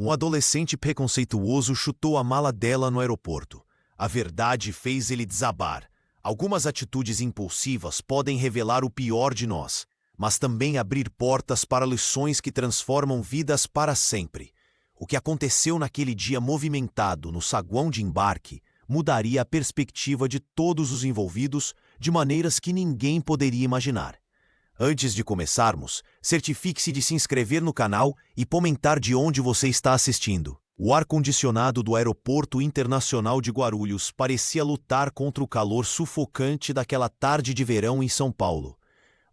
Um adolescente preconceituoso chutou a mala dela no aeroporto. A verdade fez ele desabar. Algumas atitudes impulsivas podem revelar o pior de nós, mas também abrir portas para lições que transformam vidas para sempre. O que aconteceu naquele dia movimentado no saguão de embarque mudaria a perspectiva de todos os envolvidos de maneiras que ninguém poderia imaginar. Antes de começarmos, certifique-se de se inscrever no canal e comentar de onde você está assistindo. O ar-condicionado do Aeroporto Internacional de Guarulhos parecia lutar contra o calor sufocante daquela tarde de verão em São Paulo.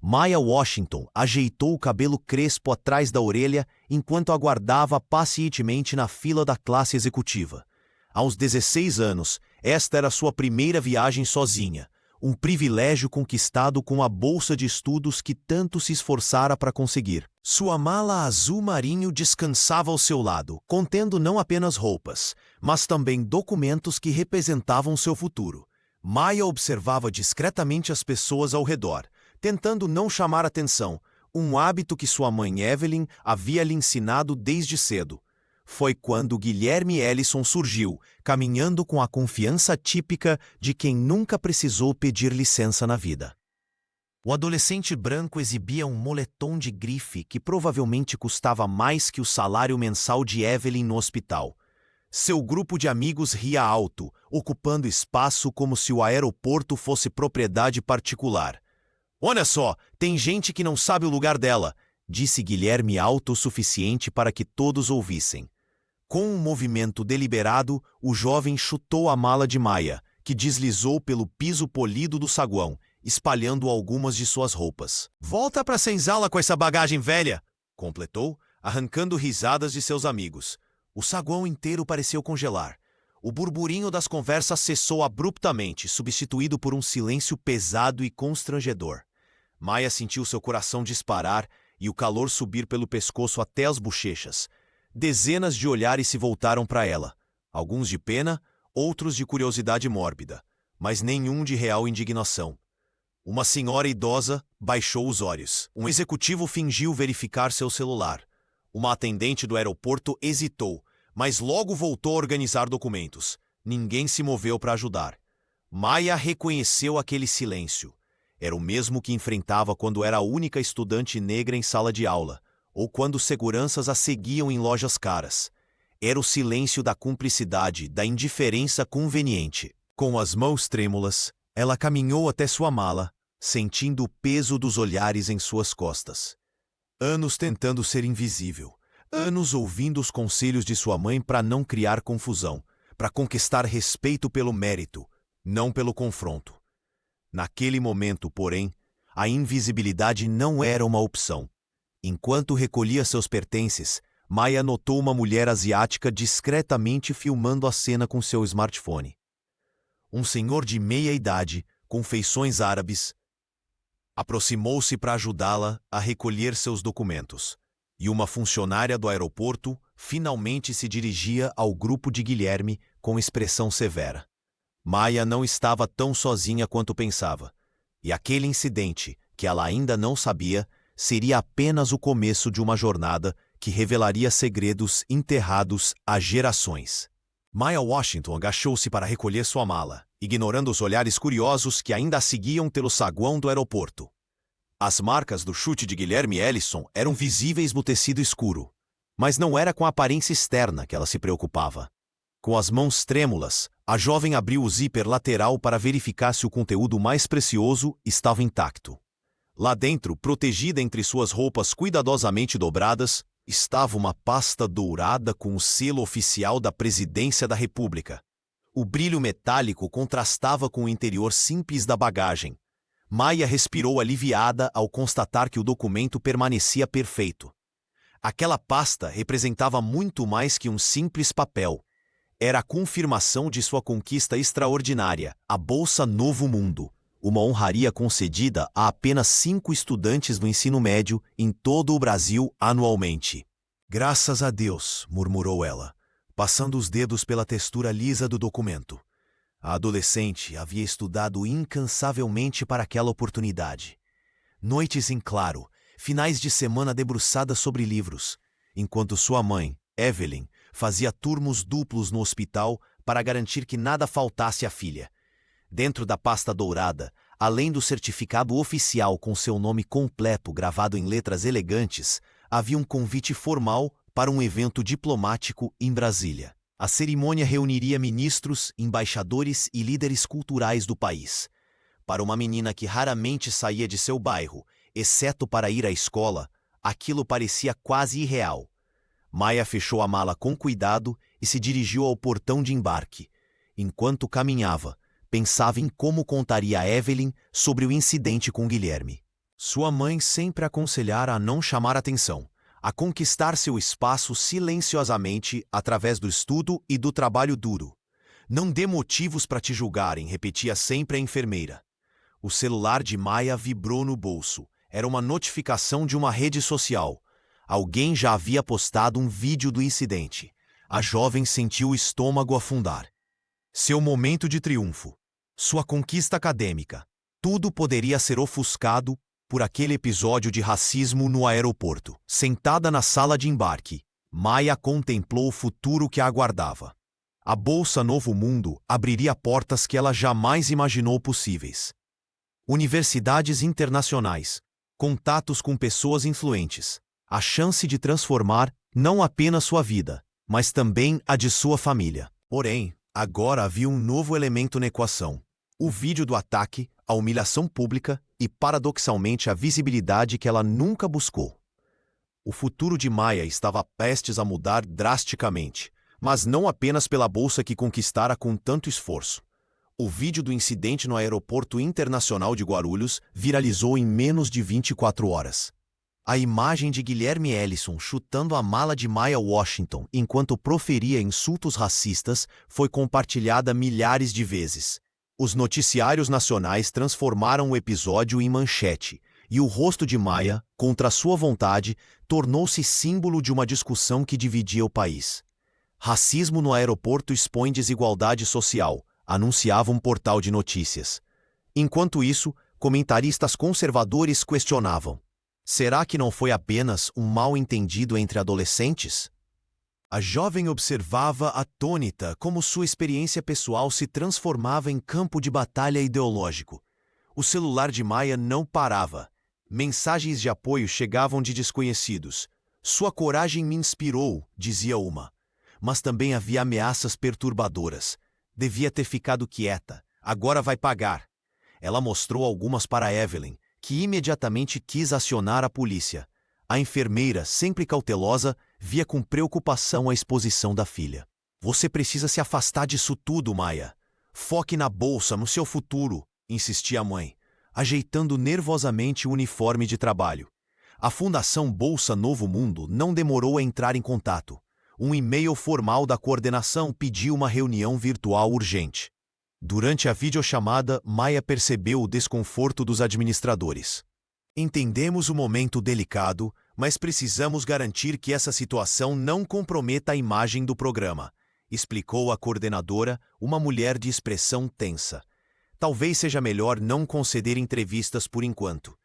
Maya Washington ajeitou o cabelo crespo atrás da orelha enquanto aguardava pacientemente na fila da classe executiva. Aos 16 anos, esta era sua primeira viagem sozinha, um privilégio conquistado com a bolsa de estudos que tanto se esforçara para conseguir. Sua mala azul marinho descansava ao seu lado, contendo não apenas roupas, mas também documentos que representavam seu futuro. Maya observava discretamente as pessoas ao redor, tentando não chamar atenção, um hábito que sua mãe Evelyn havia lhe ensinado desde cedo. Foi quando Guilherme Ellison surgiu, caminhando com a confiança típica de quem nunca precisou pedir licença na vida. O adolescente branco exibia um moletom de grife que provavelmente custava mais que o salário mensal de Evelyn no hospital. Seu grupo de amigos ria alto, ocupando espaço como se o aeroporto fosse propriedade particular. "Olha só, tem gente que não sabe o lugar dela", disse Guilherme alto o suficiente para que todos ouvissem. Com um movimento deliberado, o jovem chutou a mala de Maya, que deslizou pelo piso polido do saguão, espalhando algumas de suas roupas. "Volta pra senzala com essa bagagem velha", completou, arrancando risadas de seus amigos. O saguão inteiro pareceu congelar. O burburinho das conversas cessou abruptamente, substituído por um silêncio pesado e constrangedor. Maya sentiu seu coração disparar e o calor subir pelo pescoço até as bochechas. Dezenas de olhares se voltaram para ela, alguns de pena, outros de curiosidade mórbida, mas nenhum de real indignação. Uma senhora idosa baixou os olhos. Um executivo fingiu verificar seu celular. Uma atendente do aeroporto hesitou, mas logo voltou a organizar documentos. Ninguém se moveu para ajudar. Maya reconheceu aquele silêncio. Era o mesmo que enfrentava quando era a única estudante negra em sala de aula, ou quando seguranças a seguiam em lojas caras. Era o silêncio da cumplicidade, da indiferença conveniente. Com as mãos trêmulas, ela caminhou até sua mala, sentindo o peso dos olhares em suas costas. Anos tentando ser invisível. Anos ouvindo os conselhos de sua mãe para não criar confusão, para conquistar respeito pelo mérito, não pelo confronto. Naquele momento, porém, a invisibilidade não era uma opção. Enquanto recolhia seus pertences, Maya notou uma mulher asiática discretamente filmando a cena com seu smartphone. Um senhor de meia idade, com feições árabes, aproximou-se para ajudá-la a recolher seus documentos, e uma funcionária do aeroporto finalmente se dirigia ao grupo de Guilherme com expressão severa. Maya não estava tão sozinha quanto pensava, e aquele incidente, que ela ainda não sabia, seria apenas o começo de uma jornada que revelaria segredos enterrados há gerações. Maya Washington agachou-se para recolher sua mala, ignorando os olhares curiosos que ainda a seguiam pelo saguão do aeroporto. As marcas do chute de Guilherme Ellison eram visíveis no tecido escuro, mas não era com a aparência externa que ela se preocupava. Com as mãos trêmulas, a jovem abriu o zíper lateral para verificar se o conteúdo mais precioso estava intacto. Lá dentro, protegida entre suas roupas cuidadosamente dobradas, estava uma pasta dourada com o selo oficial da Presidência da República. O brilho metálico contrastava com o interior simples da bagagem. Maya respirou aliviada ao constatar que o documento permanecia perfeito. Aquela pasta representava muito mais que um simples papel. Era a confirmação de sua conquista extraordinária, a Bolsa Novo Mundo, uma honraria concedida a apenas 5 estudantes do ensino médio em todo o Brasil anualmente. "Graças a Deus", murmurou ela, passando os dedos pela textura lisa do documento. A adolescente havia estudado incansavelmente para aquela oportunidade. Noites em claro, finais de semana debruçada sobre livros, enquanto sua mãe, Evelyn, fazia turnos duplos no hospital para garantir que nada faltasse à filha. Dentro da pasta dourada, além do certificado oficial com seu nome completo gravado em letras elegantes, havia um convite formal para um evento diplomático em Brasília. A cerimônia reuniria ministros, embaixadores e líderes culturais do país. Para uma menina que raramente saía de seu bairro, exceto para ir à escola, aquilo parecia quase irreal. Maia fechou a mala com cuidado e se dirigiu ao portão de embarque. Enquanto caminhava, pensava em como contaria a Evelyn sobre o incidente com Guilherme. Sua mãe sempre aconselhara a não chamar atenção, a conquistar seu espaço silenciosamente através do estudo e do trabalho duro. Não dê motivos para te julgarem, repetia sempre a enfermeira. O celular de Maia vibrou no bolso. Era uma notificação de uma rede social. Alguém já havia postado um vídeo do incidente. A jovem sentiu o estômago afundar. Seu momento de triunfo. Sua conquista acadêmica. Tudo poderia ser ofuscado por aquele episódio de racismo no aeroporto. Sentada na sala de embarque, Maia contemplou o futuro que a aguardava. A Bolsa Novo Mundo abriria portas que ela jamais imaginou possíveis. Universidades internacionais, contatos com pessoas influentes, a chance de transformar não apenas sua vida, mas também a de sua família. Porém, agora havia um novo elemento na equação. O vídeo do ataque, a humilhação pública e, paradoxalmente, a visibilidade que ela nunca buscou. O futuro de Maia estava prestes a mudar drasticamente, mas não apenas pela bolsa que conquistara com tanto esforço. O vídeo do incidente no Aeroporto Internacional de Guarulhos viralizou em menos de 24 horas. A imagem de Guilherme Ellison chutando a mala de Maia Washington enquanto proferia insultos racistas foi compartilhada milhares de vezes. Os noticiários nacionais transformaram o episódio em manchete, e o rosto de Maia, contra sua vontade, tornou-se símbolo de uma discussão que dividia o país. Racismo no aeroporto expõe desigualdade social, anunciava um portal de notícias. Enquanto isso, comentaristas conservadores questionavam: será que não foi apenas um mal-entendido entre adolescentes? A jovem observava atônita como sua experiência pessoal se transformava em campo de batalha ideológico. O celular de Maia não parava. Mensagens de apoio chegavam de desconhecidos. Sua coragem me inspirou, dizia uma. Mas também havia ameaças perturbadoras. Devia ter ficado quieta. Agora vai pagar. Ela mostrou algumas para Evelyn, que imediatamente quis acionar a polícia. A enfermeira, sempre cautelosa, via com preocupação a exposição da filha. Você precisa se afastar disso tudo, Maia. Foque na bolsa, no seu futuro, insistia a mãe, ajeitando nervosamente o uniforme de trabalho. A Fundação Bolsa Novo Mundo não demorou a entrar em contato. Um e-mail formal da coordenação pediu uma reunião virtual urgente. Durante a videochamada, Maia percebeu o desconforto dos administradores. Entendemos o momento delicado, mas precisamos garantir que essa situação não comprometa a imagem do programa, explicou a coordenadora, uma mulher de expressão tensa. Talvez seja melhor não conceder entrevistas por enquanto.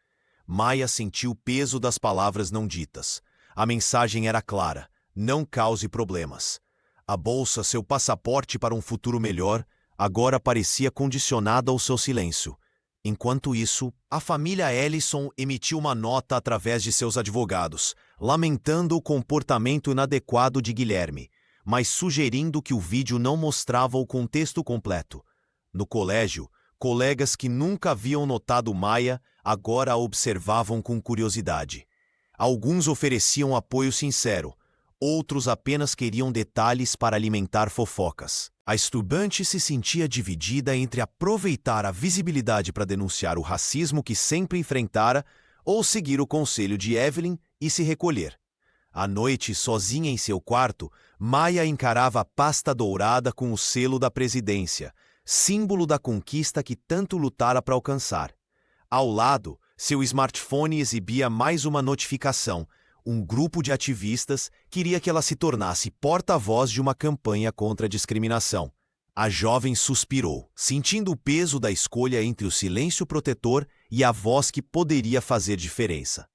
Maia sentiu o peso das palavras não ditas. A mensagem era clara: não cause problemas. A bolsa, seu passaporte para um futuro melhor, agora parecia condicionada ao seu silêncio. Enquanto isso, a família Ellison emitiu uma nota através de seus advogados, lamentando o comportamento inadequado de Guilherme, mas sugerindo que o vídeo não mostrava o contexto completo. No colégio, colegas que nunca haviam notado Maia agora a observavam com curiosidade. Alguns ofereciam apoio sincero, outros apenas queriam detalhes para alimentar fofocas. A estudante se sentia dividida entre aproveitar a visibilidade para denunciar o racismo que sempre enfrentara ou seguir o conselho de Evelyn e se recolher. À noite, sozinha em seu quarto, Maia encarava a pasta dourada com o selo da presidência, símbolo da conquista que tanto lutara para alcançar. Ao lado, seu smartphone exibia mais uma notificação. Um grupo de ativistas queria que ela se tornasse porta-voz de uma campanha contra a discriminação. A jovem suspirou, sentindo o peso da escolha entre o silêncio protetor e a voz que poderia fazer diferença.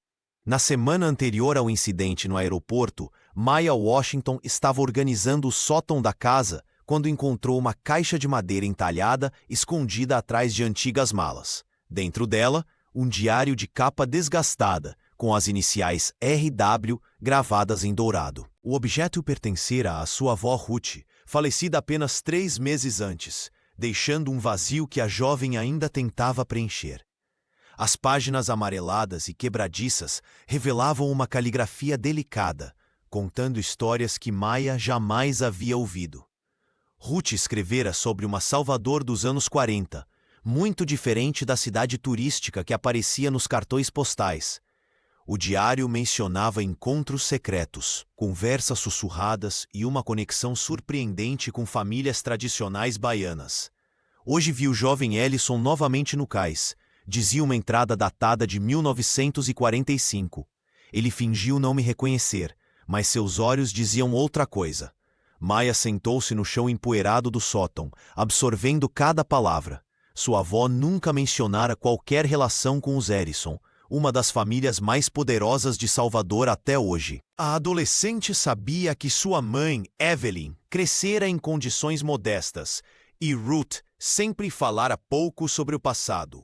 Na semana anterior ao incidente no aeroporto, Maya Washington estava organizando o sótão da casa quando encontrou uma caixa de madeira entalhada escondida atrás de antigas malas. Dentro dela, um diário de capa desgastada, com as iniciais RW gravadas em dourado. O objeto pertencera à sua avó Ruth, falecida apenas 3 meses antes, deixando um vazio que a jovem ainda tentava preencher. As páginas amareladas e quebradiças revelavam uma caligrafia delicada, contando histórias que Maya jamais havia ouvido. Ruth escrevera sobre uma Salvador dos anos 40, muito diferente da cidade turística que aparecia nos cartões postais. O diário mencionava encontros secretos, conversas sussurradas e uma conexão surpreendente com famílias tradicionais baianas. Hoje vi o jovem Ellison novamente no cais, dizia uma entrada datada de 1945. Ele fingiu não me reconhecer, mas seus olhos diziam outra coisa. Maya sentou-se no chão empoeirado do sótão, absorvendo cada palavra. Sua avó nunca mencionara qualquer relação com os Ellison, uma das famílias mais poderosas de Salvador até hoje. A adolescente sabia que sua mãe, Evelyn, crescera em condições modestas, e Ruth sempre falara pouco sobre o passado.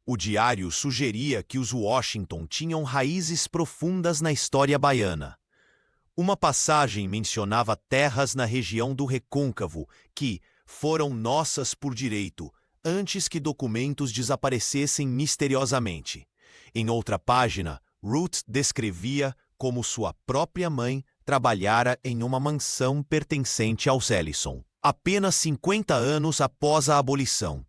O diário sugeria que os Washington tinham raízes profundas na história baiana. Uma passagem mencionava terras na região do Recôncavo que foram nossas por direito, antes que documentos desaparecessem misteriosamente. Em outra página, Ruth descrevia como sua própria mãe trabalhara em uma mansão pertencente aos Ellison. Apenas 50 anos após a abolição,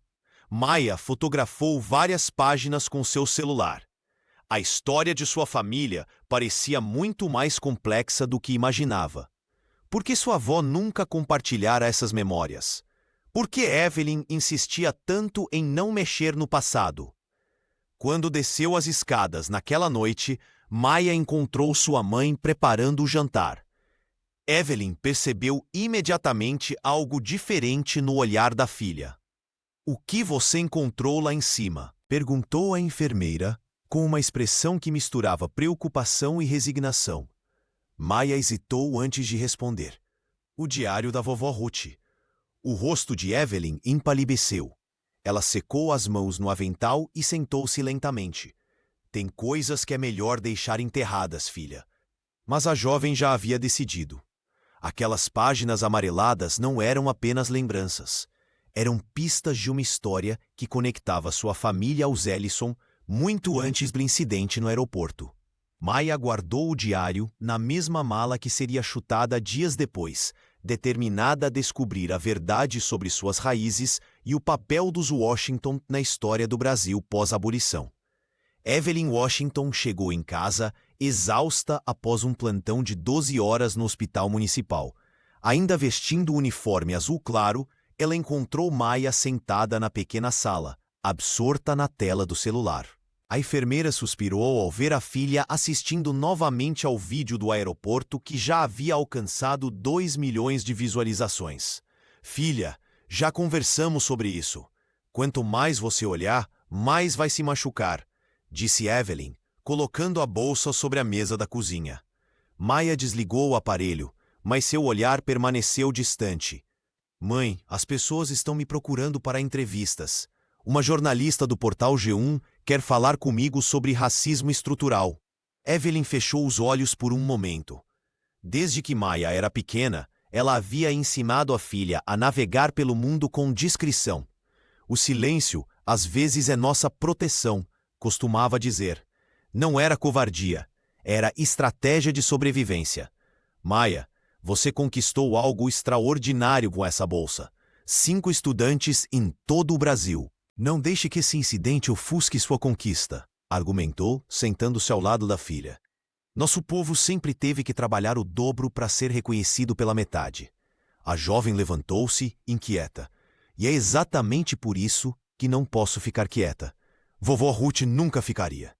Maya fotografou várias páginas com seu celular. A história de sua família parecia muito mais complexa do que imaginava. Por que sua avó nunca compartilhara essas memórias? Por que Evelyn insistia tanto em não mexer no passado? Quando desceu as escadas naquela noite, Maya encontrou sua mãe preparando o jantar. Evelyn percebeu imediatamente algo diferente no olhar da filha. "O que você encontrou lá em cima?" perguntou a enfermeira, com uma expressão que misturava preocupação e resignação. Maya hesitou antes de responder. "O diário da vovó Ruth." O rosto de Evelyn empalideceu. Ela secou as mãos no avental e sentou-se lentamente. "Tem coisas que é melhor deixar enterradas, filha." Mas a jovem já havia decidido. Aquelas páginas amareladas não eram apenas lembranças. Eram pistas de uma história que conectava sua família aos Ellison muito antes do incidente no aeroporto. Maya guardou o diário na mesma mala que seria chutada dias depois, determinada a descobrir a verdade sobre suas raízes e o papel dos Washington na história do Brasil pós-abolição. Evelyn Washington chegou em casa exausta após um plantão de 12 horas no hospital municipal. Ainda vestindo o uniforme azul claro, ela encontrou Maya sentada na pequena sala, absorta na tela do celular. A enfermeira suspirou ao ver a filha assistindo novamente ao vídeo do aeroporto que já havia alcançado 2 milhões de visualizações. "Filha, já conversamos sobre isso. Quanto mais você olhar, mais vai se machucar", disse Evelyn, colocando a bolsa sobre a mesa da cozinha. Maya desligou o aparelho, mas seu olhar permaneceu distante. "Mãe, as pessoas estão me procurando para entrevistas. Uma jornalista do portal G1 quer falar comigo sobre racismo estrutural." Evelyn fechou os olhos por um momento. Desde que Maya era pequena, ela havia ensinado a filha a navegar pelo mundo com discrição. "O silêncio, às vezes, é nossa proteção", costumava dizer. Não era covardia, era estratégia de sobrevivência. "Maya, você conquistou algo extraordinário com essa bolsa. 5 estudantes em todo o Brasil. Não deixe que esse incidente ofusque sua conquista", argumentou, sentando-se ao lado da filha. "Nosso povo sempre teve que trabalhar o dobro para ser reconhecido pela metade." A jovem levantou-se, inquieta. "E é exatamente por isso que não posso ficar quieta. Vovó Ruth nunca ficaria."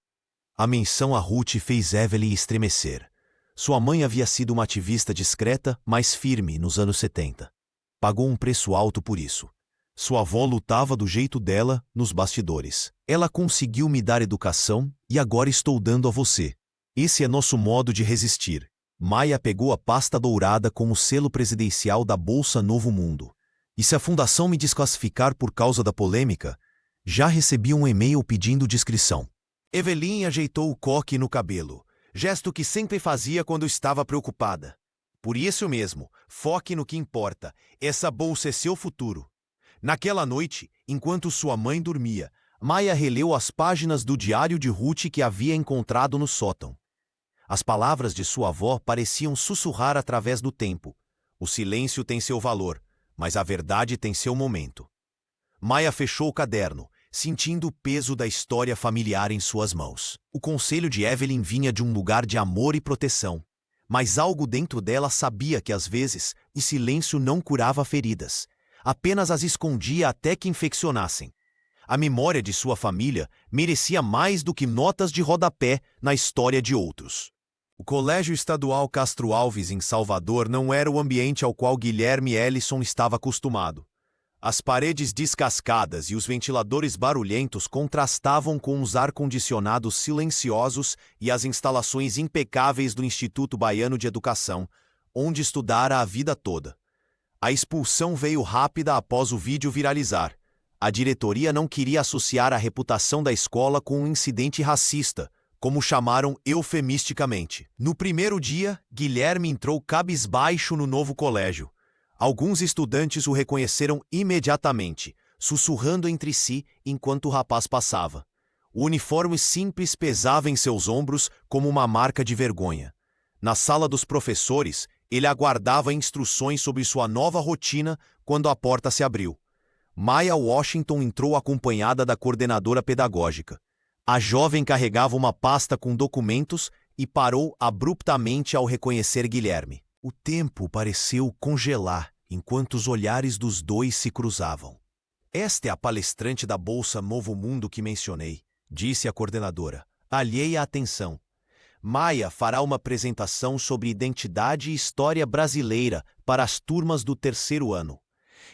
A menção a Ruth fez Evelyn estremecer. Sua mãe havia sido uma ativista discreta, mas firme nos anos 70. Pagou um preço alto por isso. Sua avó lutava do jeito dela, nos bastidores. "Ela conseguiu me dar educação e agora estou dando a você. Esse é nosso modo de resistir." Maia pegou a pasta dourada com o selo presidencial da Bolsa Novo Mundo. E se a fundação me desclassificar por causa da polêmica, já recebi um e-mail pedindo descrição. Evelyn ajeitou o coque no cabelo, gesto que sempre fazia quando estava preocupada. Por isso mesmo, foque no que importa. Essa bolsa é seu futuro. Naquela noite, enquanto sua mãe dormia, Maia releu as páginas do diário de Ruth que havia encontrado no sótão. As palavras de sua avó pareciam sussurrar através do tempo. O silêncio tem seu valor, mas a verdade tem seu momento. Maia fechou o caderno, sentindo o peso da história familiar em suas mãos. O conselho de Evelyn vinha de um lugar de amor e proteção, mas algo dentro dela sabia que às vezes o silêncio não curava feridas, apenas as escondia até que infeccionassem. A memória de sua família merecia mais do que notas de rodapé na história de outros. O Colégio Estadual Castro Alves, em Salvador, não era o ambiente ao qual Guilherme Ellison estava acostumado. As paredes descascadas e os ventiladores barulhentos contrastavam com os ar-condicionados silenciosos e as instalações impecáveis do Instituto Baiano de Educação, onde estudara a vida toda. A expulsão veio rápida após o vídeo viralizar. A diretoria não queria associar a reputação da escola com um incidente racista, como chamaram eufemisticamente. No primeiro dia, Guilherme entrou cabisbaixo no novo colégio. Alguns estudantes o reconheceram imediatamente, sussurrando entre si enquanto o rapaz passava. O uniforme simples pesava em seus ombros como uma marca de vergonha. Na sala dos professores, ele aguardava instruções sobre sua nova rotina quando a porta se abriu. Maia Washington entrou acompanhada da coordenadora pedagógica. A jovem carregava uma pasta com documentos e parou abruptamente ao reconhecer Guilherme. O tempo pareceu congelar enquanto os olhares dos dois se cruzavam. Esta é a palestrante da Bolsa Novo Mundo que mencionei, disse a coordenadora, alheia à atenção. Maia fará uma apresentação sobre identidade e história brasileira para as turmas do terceiro ano.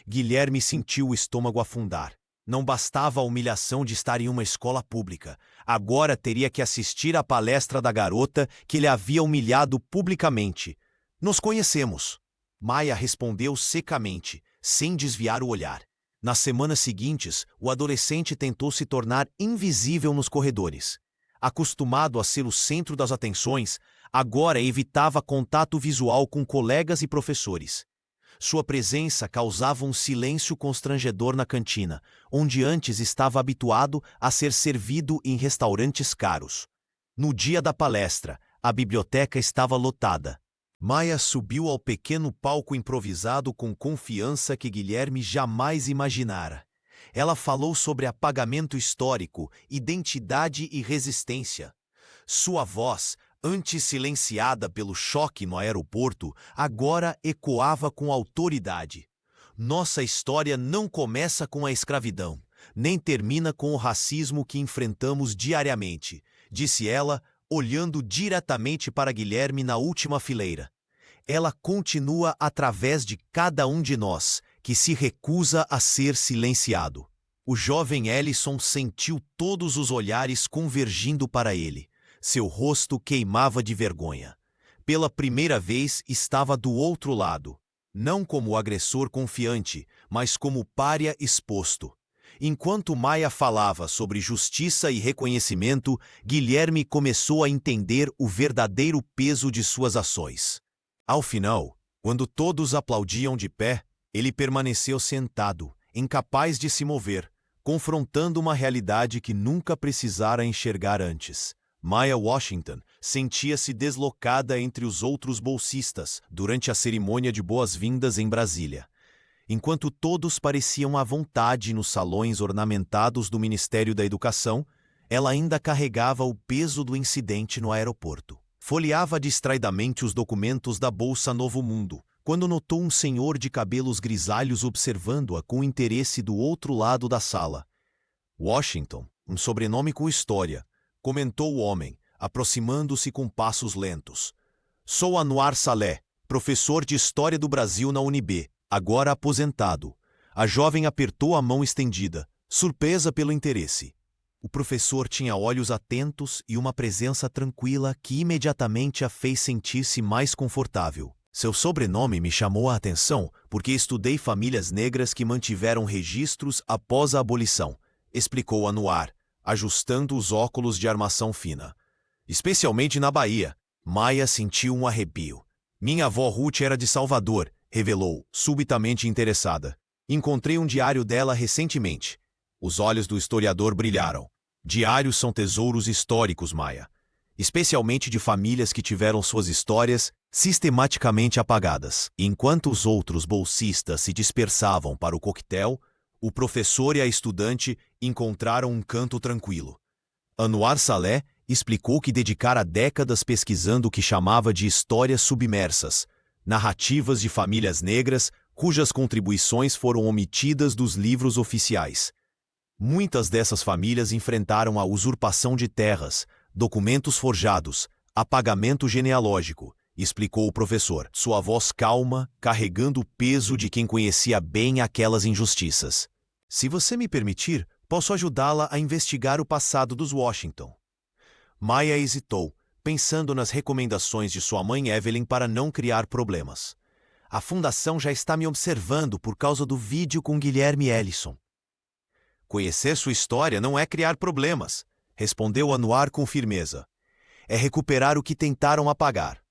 Guilherme sentiu o estômago afundar. Não bastava a humilhação de estar em uma escola pública. Agora teria que assistir à palestra da garota que ele havia humilhado publicamente. Nos conhecemos. Maia respondeu secamente, sem desviar o olhar. Nas semanas seguintes, o adolescente tentou se tornar invisível nos corredores. Acostumado a ser o centro das atenções, agora evitava contato visual com colegas e professores. Sua presença causava um silêncio constrangedor na cantina, onde antes estava habituado a ser servido em restaurantes caros. No dia da palestra, a biblioteca estava lotada. Maia subiu ao pequeno palco improvisado com confiança que Guilherme jamais imaginara. Ela falou sobre apagamento histórico, identidade e resistência. Sua voz, antes silenciada pelo choque no aeroporto, agora ecoava com autoridade. Nossa história não começa com a escravidão, nem termina com o racismo que enfrentamos diariamente, disse ela, olhando diretamente para Guilherme na última fileira. Ela continua através de cada um de nós, que se recusa a ser silenciado. O jovem Ellison sentiu todos os olhares convergindo para ele. Seu rosto queimava de vergonha. Pela primeira vez estava do outro lado, não como agressor confiante, mas como pária exposto. Enquanto Maia falava sobre justiça e reconhecimento, Guilherme começou a entender o verdadeiro peso de suas ações. Ao final, quando todos aplaudiam de pé, ele permaneceu sentado, incapaz de se mover, confrontando uma realidade que nunca precisara enxergar antes. Maia Washington sentia-se deslocada entre os outros bolsistas durante a cerimônia de boas-vindas em Brasília. Enquanto todos pareciam à vontade nos salões ornamentados do Ministério da Educação, ela ainda carregava o peso do incidente no aeroporto. Folheava distraidamente os documentos da Bolsa Novo Mundo, quando notou um senhor de cabelos grisalhos observando-a com interesse do outro lado da sala. Washington, um sobrenome com história, comentou o homem, aproximando-se com passos lentos. Sou Anwar Saleh, professor de História do Brasil na UNB, agora aposentado. A jovem apertou a mão estendida, surpresa pelo interesse. O professor tinha olhos atentos e uma presença tranquila que imediatamente a fez sentir-se mais confortável. Seu sobrenome me chamou a atenção porque estudei famílias negras que mantiveram registros após a abolição, explicou Anwar, ajustando os óculos de armação fina. Especialmente na Bahia. Maia sentiu um arrepio. Minha avó Ruth era de Salvador, revelou, subitamente interessada. Encontrei um diário dela recentemente. Os olhos do historiador brilharam. Diários são tesouros históricos, Maia. Especialmente de famílias que tiveram suas histórias sistematicamente apagadas. Enquanto os outros bolsistas se dispersavam para o coquetel, o professor e a estudante encontraram um canto tranquilo. Anwar Saleh explicou que dedicara décadas pesquisando o que chamava de histórias submersas, narrativas de famílias negras cujas contribuições foram omitidas dos livros oficiais. Muitas dessas famílias enfrentaram a usurpação de terras, documentos forjados, apagamento genealógico, explicou o professor, sua voz calma, carregando o peso de quem conhecia bem aquelas injustiças. Se você me permitir, posso ajudá-la a investigar o passado dos Washington. Maia hesitou, pensando nas recomendações de sua mãe Evelyn para não criar problemas. A fundação já está me observando por causa do vídeo com Guilherme Ellison. Conhecer sua história não é criar problemas, respondeu Anwar com firmeza. É recuperar o que tentaram apagar.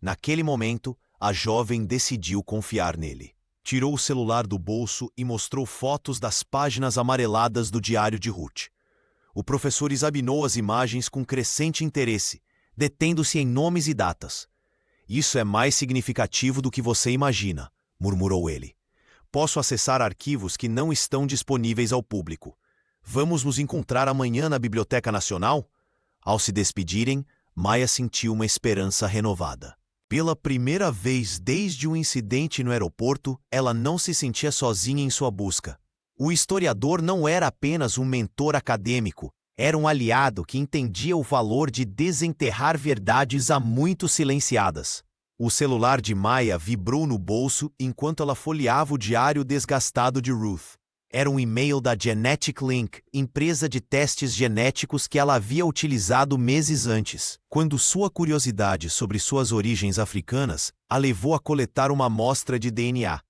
Naquele momento, a jovem decidiu confiar nele. Tirou o celular do bolso e mostrou fotos das páginas amareladas do diário de Ruth. O professor examinou as imagens com crescente interesse, detendo-se em nomes e datas. Isso é mais significativo do que você imagina, murmurou ele. Posso acessar arquivos que não estão disponíveis ao público. Vamos nos encontrar amanhã na Biblioteca Nacional? Ao se despedirem, Maia sentiu uma esperança renovada. Pela primeira vez desde um incidente no aeroporto, ela não se sentia sozinha em sua busca. O historiador não era apenas um mentor acadêmico, era um aliado que entendia o valor de desenterrar verdades há muito silenciadas. O celular de Maia vibrou no bolso enquanto ela folheava o diário desgastado de Ruth. Era um e-mail da Genetic Link, empresa de testes genéticos que ela havia utilizado meses antes, quando sua curiosidade sobre suas origens africanas a levou a coletar uma amostra de DNA.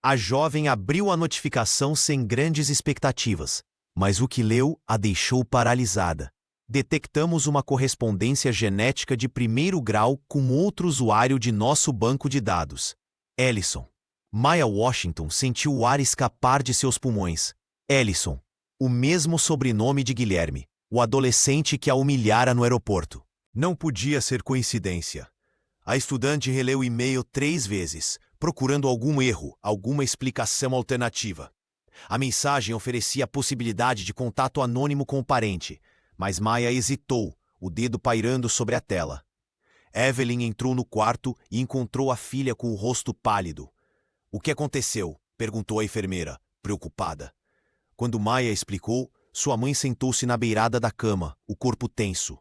A jovem abriu a notificação sem grandes expectativas, mas o que leu a deixou paralisada. Detectamos uma correspondência genética de primeiro grau com outro usuário de nosso banco de dados. Ellison. Maia Washington sentiu o ar escapar de seus pulmões. Ellison. O mesmo sobrenome de Guilherme, o adolescente que a humilhara no aeroporto. Não podia ser coincidência. A estudante releu o e-mail 3 vezes, procurando algum erro, alguma explicação alternativa. A mensagem oferecia a possibilidade de contato anônimo com o parente, mas Maia hesitou, o dedo pairando sobre a tela. Evelyn entrou no quarto e encontrou a filha com o rosto pálido. O que aconteceu? Perguntou a enfermeira, preocupada. Quando Maia explicou, sua mãe sentou-se na beirada da cama, o corpo tenso.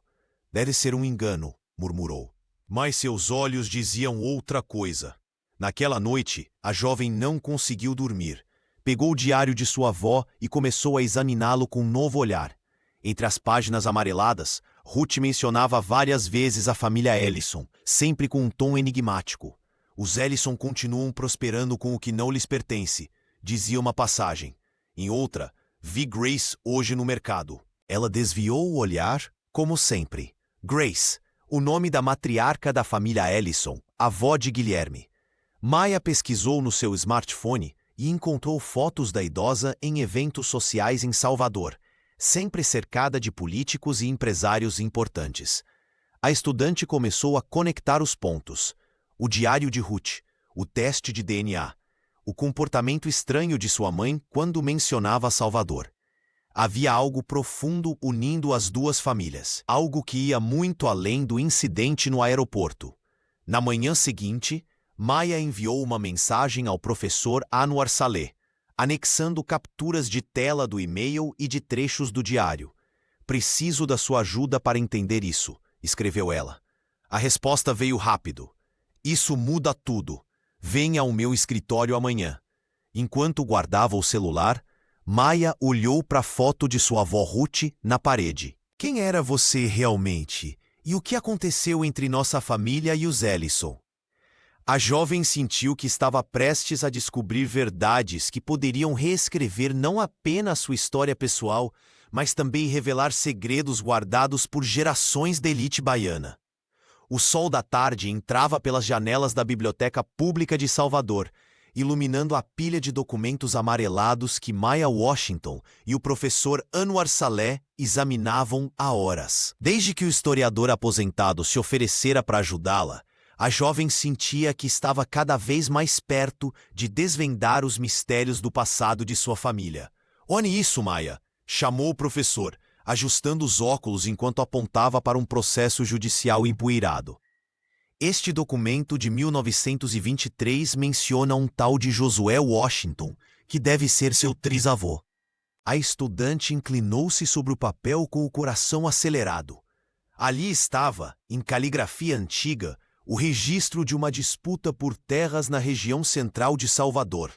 Deve ser um engano, murmurou. Mas seus olhos diziam outra coisa. Naquela noite, a jovem não conseguiu dormir. Pegou o diário de sua avó e começou a examiná-lo com um novo olhar. Entre as páginas amareladas, Ruth mencionava várias vezes a família Ellison, sempre com um tom enigmático. Os Ellison continuam prosperando com o que não lhes pertence, dizia uma passagem. Em outra, vi Grace hoje no mercado. Ela desviou o olhar, como sempre. Grace, o nome da matriarca da família Ellison, avó de Guilherme. Maia pesquisou no seu smartphone e encontrou fotos da idosa em eventos sociais em Salvador, sempre cercada de políticos e empresários importantes. A estudante começou a conectar os pontos. O diário de Ruth, o teste de DNA, o comportamento estranho de sua mãe quando mencionava Salvador. Havia algo profundo unindo as duas famílias, algo que ia muito além do incidente no aeroporto. Na manhã seguinte, Maia enviou uma mensagem ao professor Anwar Saleh, anexando capturas de tela do e-mail e de trechos do diário. Preciso da sua ajuda para entender isso, escreveu ela. A resposta veio rápido. Isso muda tudo. Venha ao meu escritório amanhã. Enquanto guardava o celular, Maia olhou para a foto de sua avó Ruth na parede. Quem era você realmente? E o que aconteceu entre nossa família e os Ellison? A jovem sentiu que estava prestes a descobrir verdades que poderiam reescrever não apenas sua história pessoal, mas também revelar segredos guardados por gerações da elite baiana. O sol da tarde entrava pelas janelas da Biblioteca Pública de Salvador, iluminando a pilha de documentos amarelados que Maya Washington e o professor Anwar Saleh examinavam há horas. Desde que o historiador aposentado se oferecera para ajudá-la, a jovem sentia que estava cada vez mais perto de desvendar os mistérios do passado de sua família. "Olhe isso, Maya!" chamou o professor, ajustando os óculos enquanto apontava para um processo judicial empoeirado. Este documento de 1923 menciona um tal de Josué Washington, que deve ser seu trisavô. A estudante inclinou-se sobre o papel com o coração acelerado. Ali estava, em caligrafia antiga, o registro de uma disputa por terras na região central de Salvador.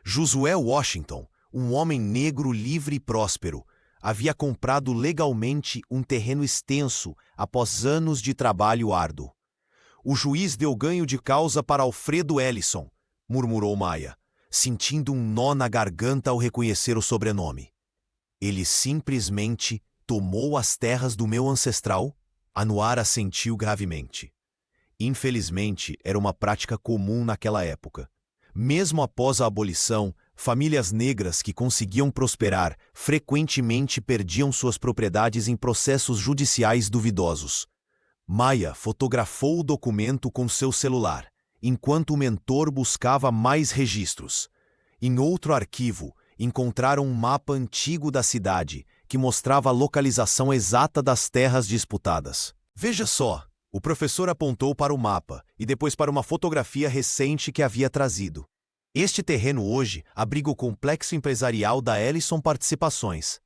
Josué Washington, um homem negro livre e próspero, havia comprado legalmente um terreno extenso após anos de trabalho árduo. "O juiz deu ganho de causa para Alfredo Ellison", murmurou Maya, sentindo um nó na garganta ao reconhecer o sobrenome. "Ele simplesmente tomou as terras do meu ancestral?" Anwar assentiu gravemente. Infelizmente, era uma prática comum naquela época. Mesmo após a abolição, famílias negras que conseguiam prosperar frequentemente perdiam suas propriedades em processos judiciais duvidosos. Maya fotografou o documento com seu celular, enquanto o mentor buscava mais registros. Em outro arquivo, encontraram um mapa antigo da cidade, que mostrava a localização exata das terras disputadas. "Veja só", o professor apontou para o mapa e depois para uma fotografia recente que havia trazido. "Este terreno hoje abriga o complexo empresarial da Ellison Participações."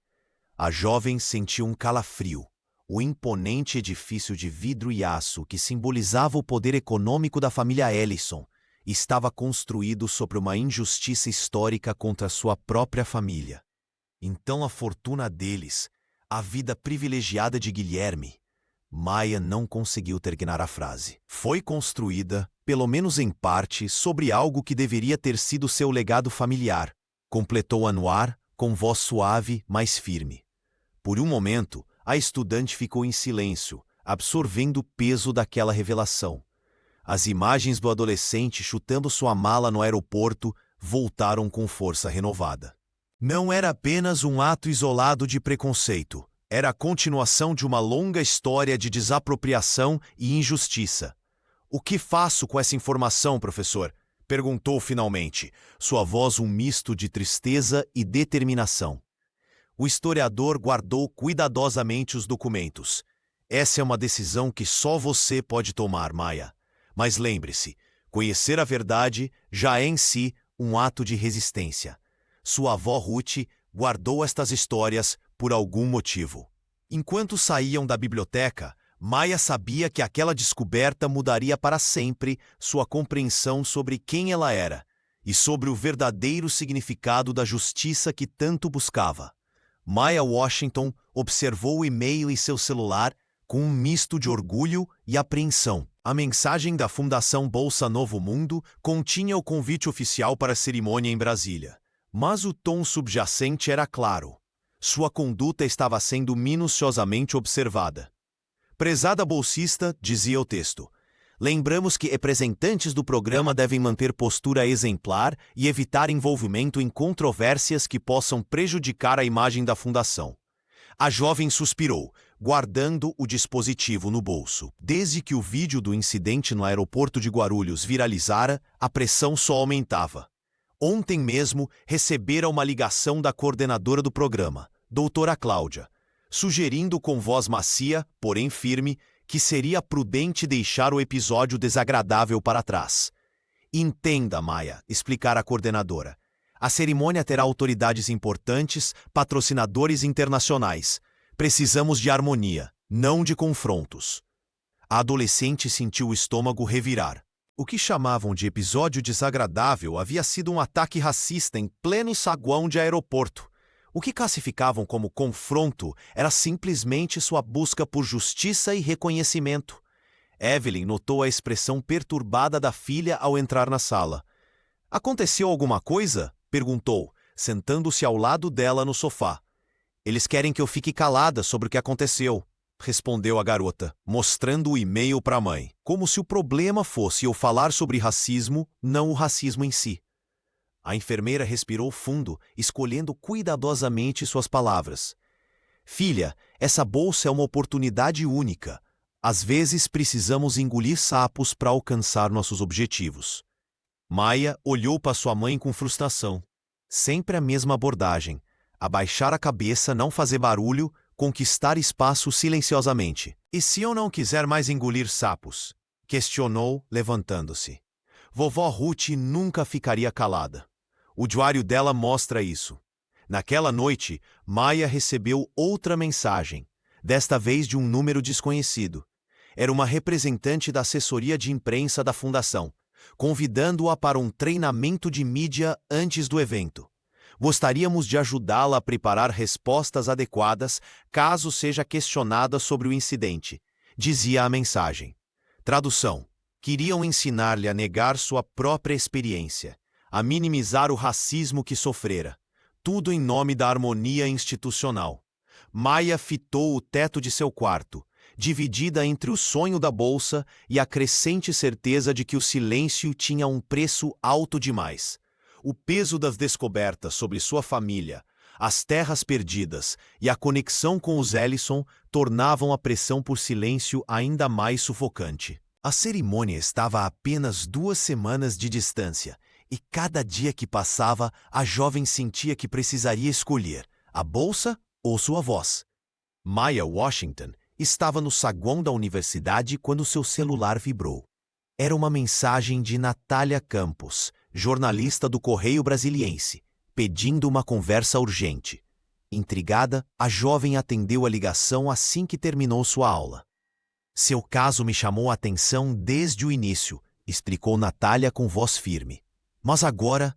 A jovem sentiu um calafrio. O imponente edifício de vidro e aço que simbolizava o poder econômico da família Ellison estava construído sobre uma injustiça histórica contra sua própria família. Então a fortuna deles, a vida privilegiada de Guilherme. Maya não conseguiu terminar a frase. "Foi construída, pelo menos em parte, sobre algo que deveria ter sido seu legado familiar", completou Anwar com voz suave, mas firme. Por um momento, a estudante ficou em silêncio, absorvendo o peso daquela revelação. As imagens do adolescente chutando sua mala no aeroporto voltaram com força renovada. Não era apenas um ato isolado de preconceito. Era a continuação de uma longa história de desapropriação e injustiça. "O que faço com essa informação, professor?" perguntou finalmente, sua voz um misto de tristeza e determinação. O historiador guardou cuidadosamente os documentos. "Essa é uma decisão que só você pode tomar, Maya. Mas lembre-se, conhecer a verdade já é em si um ato de resistência. Sua avó Ruth guardou estas histórias por algum motivo." Enquanto saíam da biblioteca, Maya sabia que aquela descoberta mudaria para sempre sua compreensão sobre quem ela era e sobre o verdadeiro significado da justiça que tanto buscava. Maya Washington observou o e-mail em seu celular com um misto de orgulho e apreensão. A mensagem da Fundação Bolsa Novo Mundo continha o convite oficial para a cerimônia em Brasília. Mas o tom subjacente era claro. Sua conduta estava sendo minuciosamente observada. "Prezada bolsista", dizia o texto, "lembramos que representantes do programa devem manter postura exemplar e evitar envolvimento em controvérsias que possam prejudicar a imagem da fundação." A jovem suspirou, guardando o dispositivo no bolso. Desde que o vídeo do incidente no aeroporto de Guarulhos viralizara, a pressão só aumentava. Ontem mesmo recebera uma ligação da coordenadora do programa, doutora Cláudia, sugerindo com voz macia, porém firme, que seria prudente deixar o episódio desagradável para trás. "Entenda, Maya", explicara a coordenadora. "A cerimônia terá autoridades importantes, patrocinadores internacionais. Precisamos de harmonia, não de confrontos." A adolescente sentiu o estômago revirar. O que chamavam de episódio desagradável havia sido um ataque racista em pleno saguão de aeroporto, O que classificavam como confronto era simplesmente sua busca por justiça e reconhecimento. Evelyn notou a expressão perturbada da filha ao entrar na sala. "Aconteceu alguma coisa?" perguntou, sentando-se ao lado dela no sofá. "Eles querem que eu fique calada sobre o que aconteceu", respondeu a garota, mostrando o e-mail para a mãe, como se o problema fosse eu falar sobre racismo, não o racismo em si. A enfermeira respirou fundo, escolhendo cuidadosamente suas palavras. "Filha, essa bolsa é uma oportunidade única. Às vezes precisamos engolir sapos para alcançar nossos objetivos." Maia olhou para sua mãe com frustração. Sempre a mesma abordagem. Abaixar a cabeça, não fazer barulho, conquistar espaço silenciosamente. "E se eu não quiser mais engolir sapos?" questionou, levantando-se. Vovó Ruth nunca ficaria calada. O diário dela mostra isso. Naquela noite, Maia recebeu outra mensagem, desta vez de um número desconhecido. Era uma representante da assessoria de imprensa da fundação, convidando-a para um treinamento de mídia antes do evento. "Gostaríamos de ajudá-la a preparar respostas adequadas caso seja questionada sobre o incidente", dizia a mensagem. Tradução: queriam ensinar-lhe a negar sua própria experiência, a minimizar o racismo que sofrera. Tudo em nome da harmonia institucional. Maia fitou o teto de seu quarto, dividida entre o sonho da bolsa e a crescente certeza de que o silêncio tinha um preço alto demais. O peso das descobertas sobre sua família, as terras perdidas e a conexão com os Ellison tornavam a pressão por silêncio ainda mais sufocante. A cerimônia estava a apenas 2 semanas de distância, e cada dia que passava, a jovem sentia que precisaria escolher a bolsa ou sua voz. Maya Washington estava no saguão da universidade quando seu celular vibrou. Era uma mensagem de Natália Campos, jornalista do Correio Brasiliense, pedindo uma conversa urgente. Intrigada, a jovem atendeu a ligação assim que terminou sua aula. "Seu caso me chamou a atenção desde o início", explicou Natália com voz firme. "Mas agora,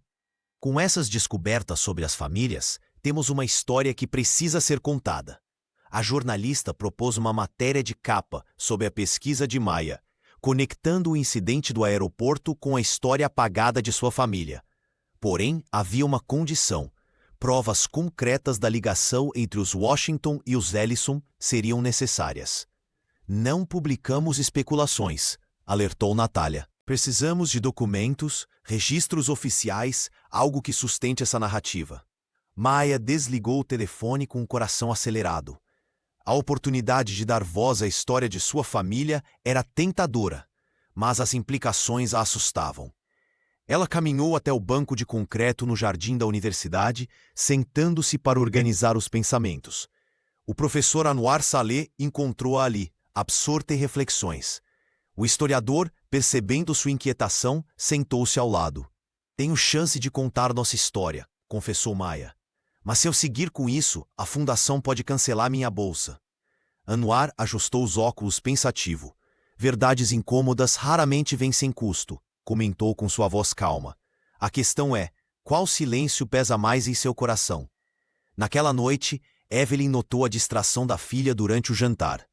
com essas descobertas sobre as famílias, temos uma história que precisa ser contada." A jornalista propôs uma matéria de capa sobre a pesquisa de Maia, conectando o incidente do aeroporto com a história apagada de sua família. Porém, havia uma condição: provas concretas da ligação entre os Washington e os Ellison seriam necessárias. "Não publicamos especulações", alertou Natália. "Precisamos de documentos, registros oficiais, algo que sustente essa narrativa." Maia desligou o telefone com o coração acelerado. A oportunidade de dar voz à história de sua família era tentadora, mas as implicações a assustavam. Ela caminhou até o banco de concreto no jardim da universidade, sentando-se para organizar os pensamentos. O professor Anwar Saleh encontrou-a ali, absorta em reflexões. O historiador, percebendo sua inquietação, sentou-se ao lado. "Tenho chance de contar nossa história", confessou Maia. "Mas se eu seguir com isso, a fundação pode cancelar minha bolsa." Anwar ajustou os óculos pensativo. "Verdades incômodas raramente vêm sem custo", comentou com sua voz calma. "A questão é, qual silêncio pesa mais em seu coração?" Naquela noite, Evelyn notou a distração da filha durante o jantar.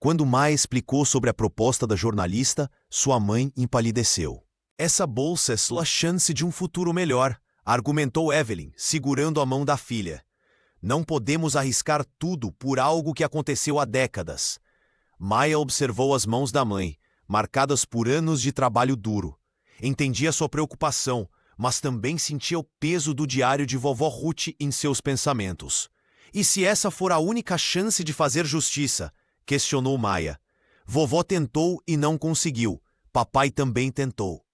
Quando Maia explicou sobre a proposta da jornalista, sua mãe empalideceu. "Essa bolsa é sua chance de um futuro melhor", argumentou Evelyn, segurando a mão da filha. "Não podemos arriscar tudo por algo que aconteceu há décadas." Maia observou as mãos da mãe, marcadas por anos de trabalho duro. Entendia sua preocupação, mas também sentia o peso do diário de vovó Ruth em seus pensamentos. "E se essa for a única chance de fazer justiça?", questionou Maia. "Vovó tentou e não conseguiu. Papai também tentou."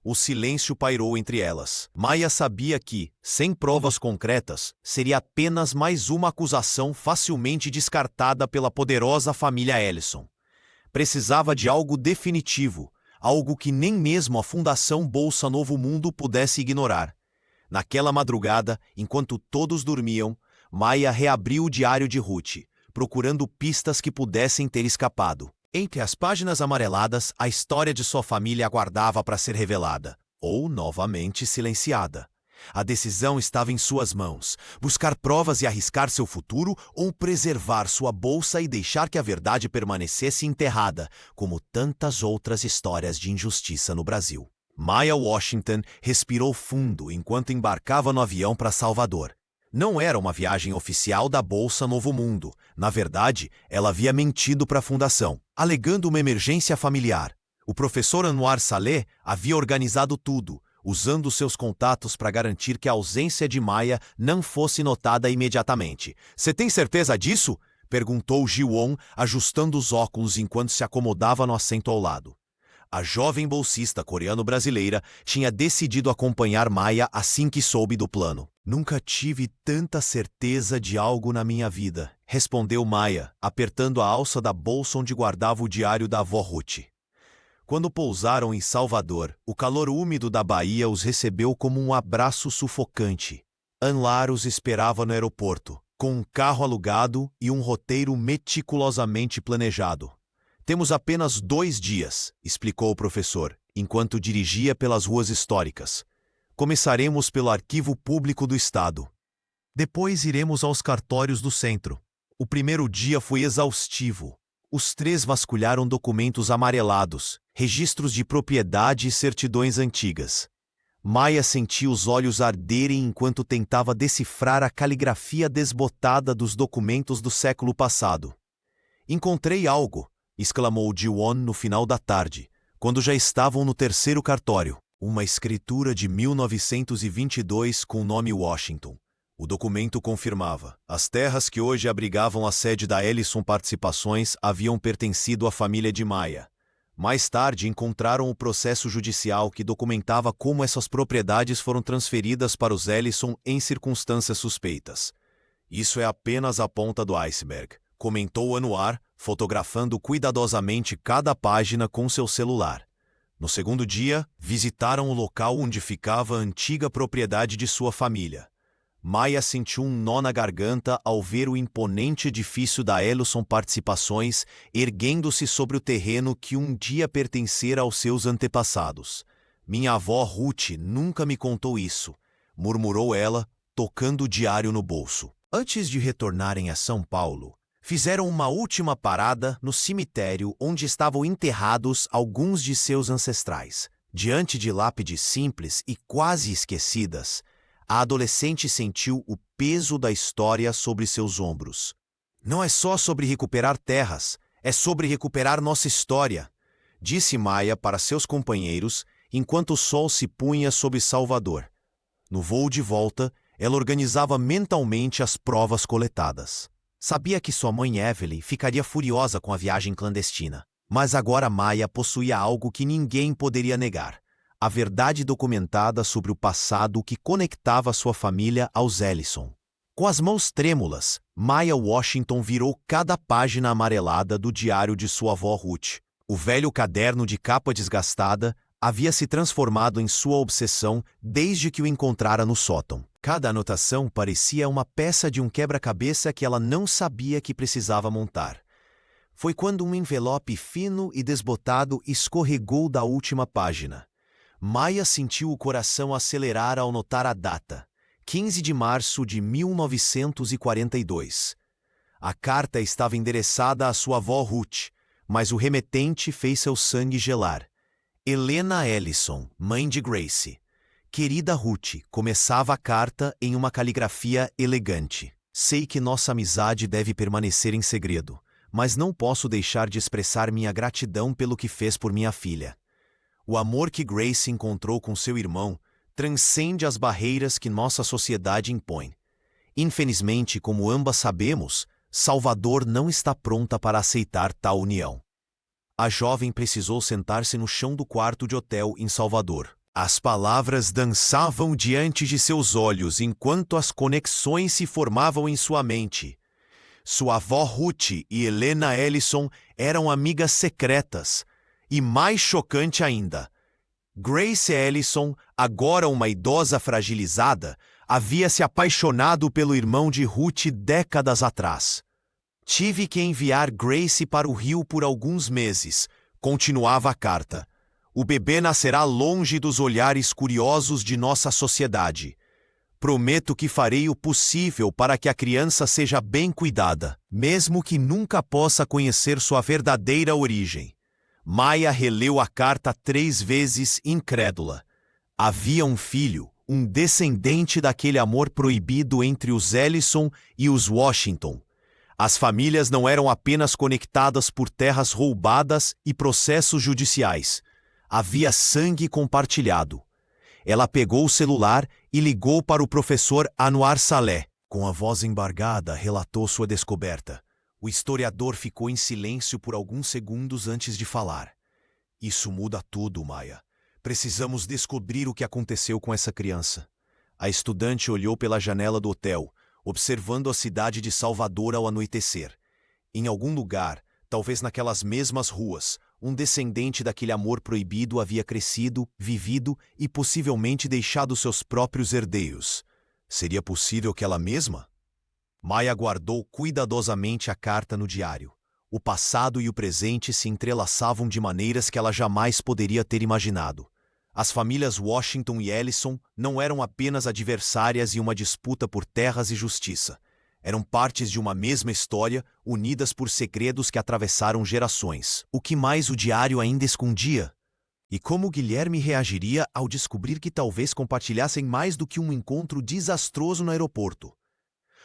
O silêncio pairou entre elas. Maia sabia que, sem provas concretas, seria apenas mais uma acusação facilmente descartada pela poderosa família Ellison. Precisava de algo definitivo, algo que nem mesmo a Fundação Bolsa Novo Mundo pudesse ignorar. Naquela madrugada, enquanto todos dormiam, Maia reabriu o diário de Ruth, procurando pistas que pudessem ter escapado. Entre as páginas amareladas, a história de sua família aguardava para ser revelada, ou novamente silenciada. A decisão estava em suas mãos: buscar provas e arriscar seu futuro ou preservar sua bolsa e deixar que a verdade permanecesse enterrada, como tantas outras histórias de injustiça no Brasil. Maya Washington respirou fundo enquanto embarcava no avião para Salvador. Não era uma viagem oficial da Bolsa Novo Mundo. Na verdade, ela havia mentido para a fundação, alegando uma emergência familiar. O professor Anwar Saleh havia organizado tudo, usando seus contatos para garantir que a ausência de Maya não fosse notada imediatamente. "Você tem certeza disso?" perguntou Ji-won, ajustando os óculos enquanto se acomodava no assento ao lado. A jovem bolsista coreano-brasileira tinha decidido acompanhar Maya assim que soube do plano. "Nunca tive tanta certeza de algo na minha vida", respondeu Maya, apertando a alça da bolsa onde guardava o diário da avó Ruth. Quando pousaram em Salvador, o calor úmido da Bahia os recebeu como um abraço sufocante. Anwar os esperava no aeroporto, com um carro alugado e um roteiro meticulosamente planejado. "Temos apenas 2 dias", explicou o professor, enquanto dirigia pelas ruas históricas. "Começaremos pelo Arquivo Público do Estado. Depois iremos aos cartórios do centro." O primeiro dia foi exaustivo. Os 3 vasculharam documentos amarelados, registros de propriedade e certidões antigas. Maya sentia os olhos arderem enquanto tentava decifrar a caligrafia desbotada dos documentos do século passado. "Encontrei algo", exclamou Ji-won no final da tarde, quando já estavam no 3º cartório. Uma escritura de 1922 com o nome Washington. O documento confirmava: as terras que hoje abrigavam a sede da Ellison Participações haviam pertencido à família de Maya. Mais tarde encontraram o processo judicial que documentava como essas propriedades foram transferidas para os Ellison em circunstâncias suspeitas. "Isso é apenas a ponta do iceberg", comentou Anwar, fotografando cuidadosamente cada página com seu celular. No segundo dia, visitaram o local onde ficava a antiga propriedade de sua família. Maya sentiu um nó na garganta ao ver o imponente edifício da Ellison Participações erguendo-se sobre o terreno que um dia pertencera aos seus antepassados. "Minha avó Ruth nunca me contou isso", murmurou ela, tocando o diário no bolso. Antes de retornarem a São Paulo, fizeram uma última parada no cemitério onde estavam enterrados alguns de seus ancestrais. Diante de lápides simples e quase esquecidas, a adolescente sentiu o peso da história sobre seus ombros. "Não é só sobre recuperar terras, é sobre recuperar nossa história", disse Maya para seus companheiros enquanto o sol se punha sobre Salvador. No voo de volta, ela organizava mentalmente as provas coletadas. Sabia que sua mãe Evelyn ficaria furiosa com a viagem clandestina, mas agora Maya possuía algo que ninguém poderia negar: a verdade documentada sobre o passado que conectava sua família aos Ellison. Com as mãos trêmulas, Maya Washington virou cada página amarelada do diário de sua avó Ruth. O velho caderno de capa desgastada havia se transformado em sua obsessão desde que o encontrara no sótão. Cada anotação parecia uma peça de um quebra-cabeça que ela não sabia que precisava montar. Foi quando um envelope fino e desbotado escorregou da última página. Maya sentiu o coração acelerar ao notar a data: 15 de março de 1942. A carta estava endereçada à sua avó Ruth, mas o remetente fez seu sangue gelar. Helena Ellison, mãe de Grace. "Querida Ruth", começava a carta em uma caligrafia elegante. "Sei que nossa amizade deve permanecer em segredo, mas não posso deixar de expressar minha gratidão pelo que fez por minha filha. O amor que Grace encontrou com seu irmão transcende as barreiras que nossa sociedade impõe. Infelizmente, como ambas sabemos, Salvador não está pronta para aceitar tal união." A jovem precisou sentar-se no chão do quarto de hotel em Salvador. As palavras dançavam diante de seus olhos enquanto as conexões se formavam em sua mente. Sua avó Ruth e Helena Ellison eram amigas secretas. E mais chocante ainda, Grace Ellison, agora uma idosa fragilizada, havia se apaixonado pelo irmão de Ruth décadas atrás. "Tive que enviar Grace para o Rio por alguns meses", continuava a carta. "O bebê nascerá longe dos olhares curiosos de nossa sociedade. Prometo que farei o possível para que a criança seja bem cuidada, mesmo que nunca possa conhecer sua verdadeira origem. Maya releu a carta 3 vezes, incrédula. Havia um filho, um descendente daquele amor proibido entre os Ellison e os Washington. As famílias não eram apenas conectadas por terras roubadas e processos judiciais. Havia sangue compartilhado. Ela pegou o celular e ligou para o professor Anwar Saleh. Com a voz embargada, relatou sua descoberta. O historiador ficou em silêncio por alguns segundos antes de falar. Isso muda tudo, Maya. Precisamos descobrir o que aconteceu com essa criança. A estudante olhou pela janela do hotel, observando a cidade de Salvador ao anoitecer. Em algum lugar, talvez naquelas mesmas ruas, um descendente daquele amor proibido havia crescido, vivido e possivelmente deixado seus próprios herdeiros. Seria possível que ela mesma? Maya guardou cuidadosamente a carta no diário. O passado e o presente se entrelaçavam de maneiras que ela jamais poderia ter imaginado. As famílias Washington e Ellison não eram apenas adversárias em uma disputa por terras e justiça. Eram partes de uma mesma história, unidas por segredos que atravessaram gerações. O que mais o diário ainda escondia? E como Guilherme reagiria ao descobrir que talvez compartilhassem mais do que um encontro desastroso no aeroporto?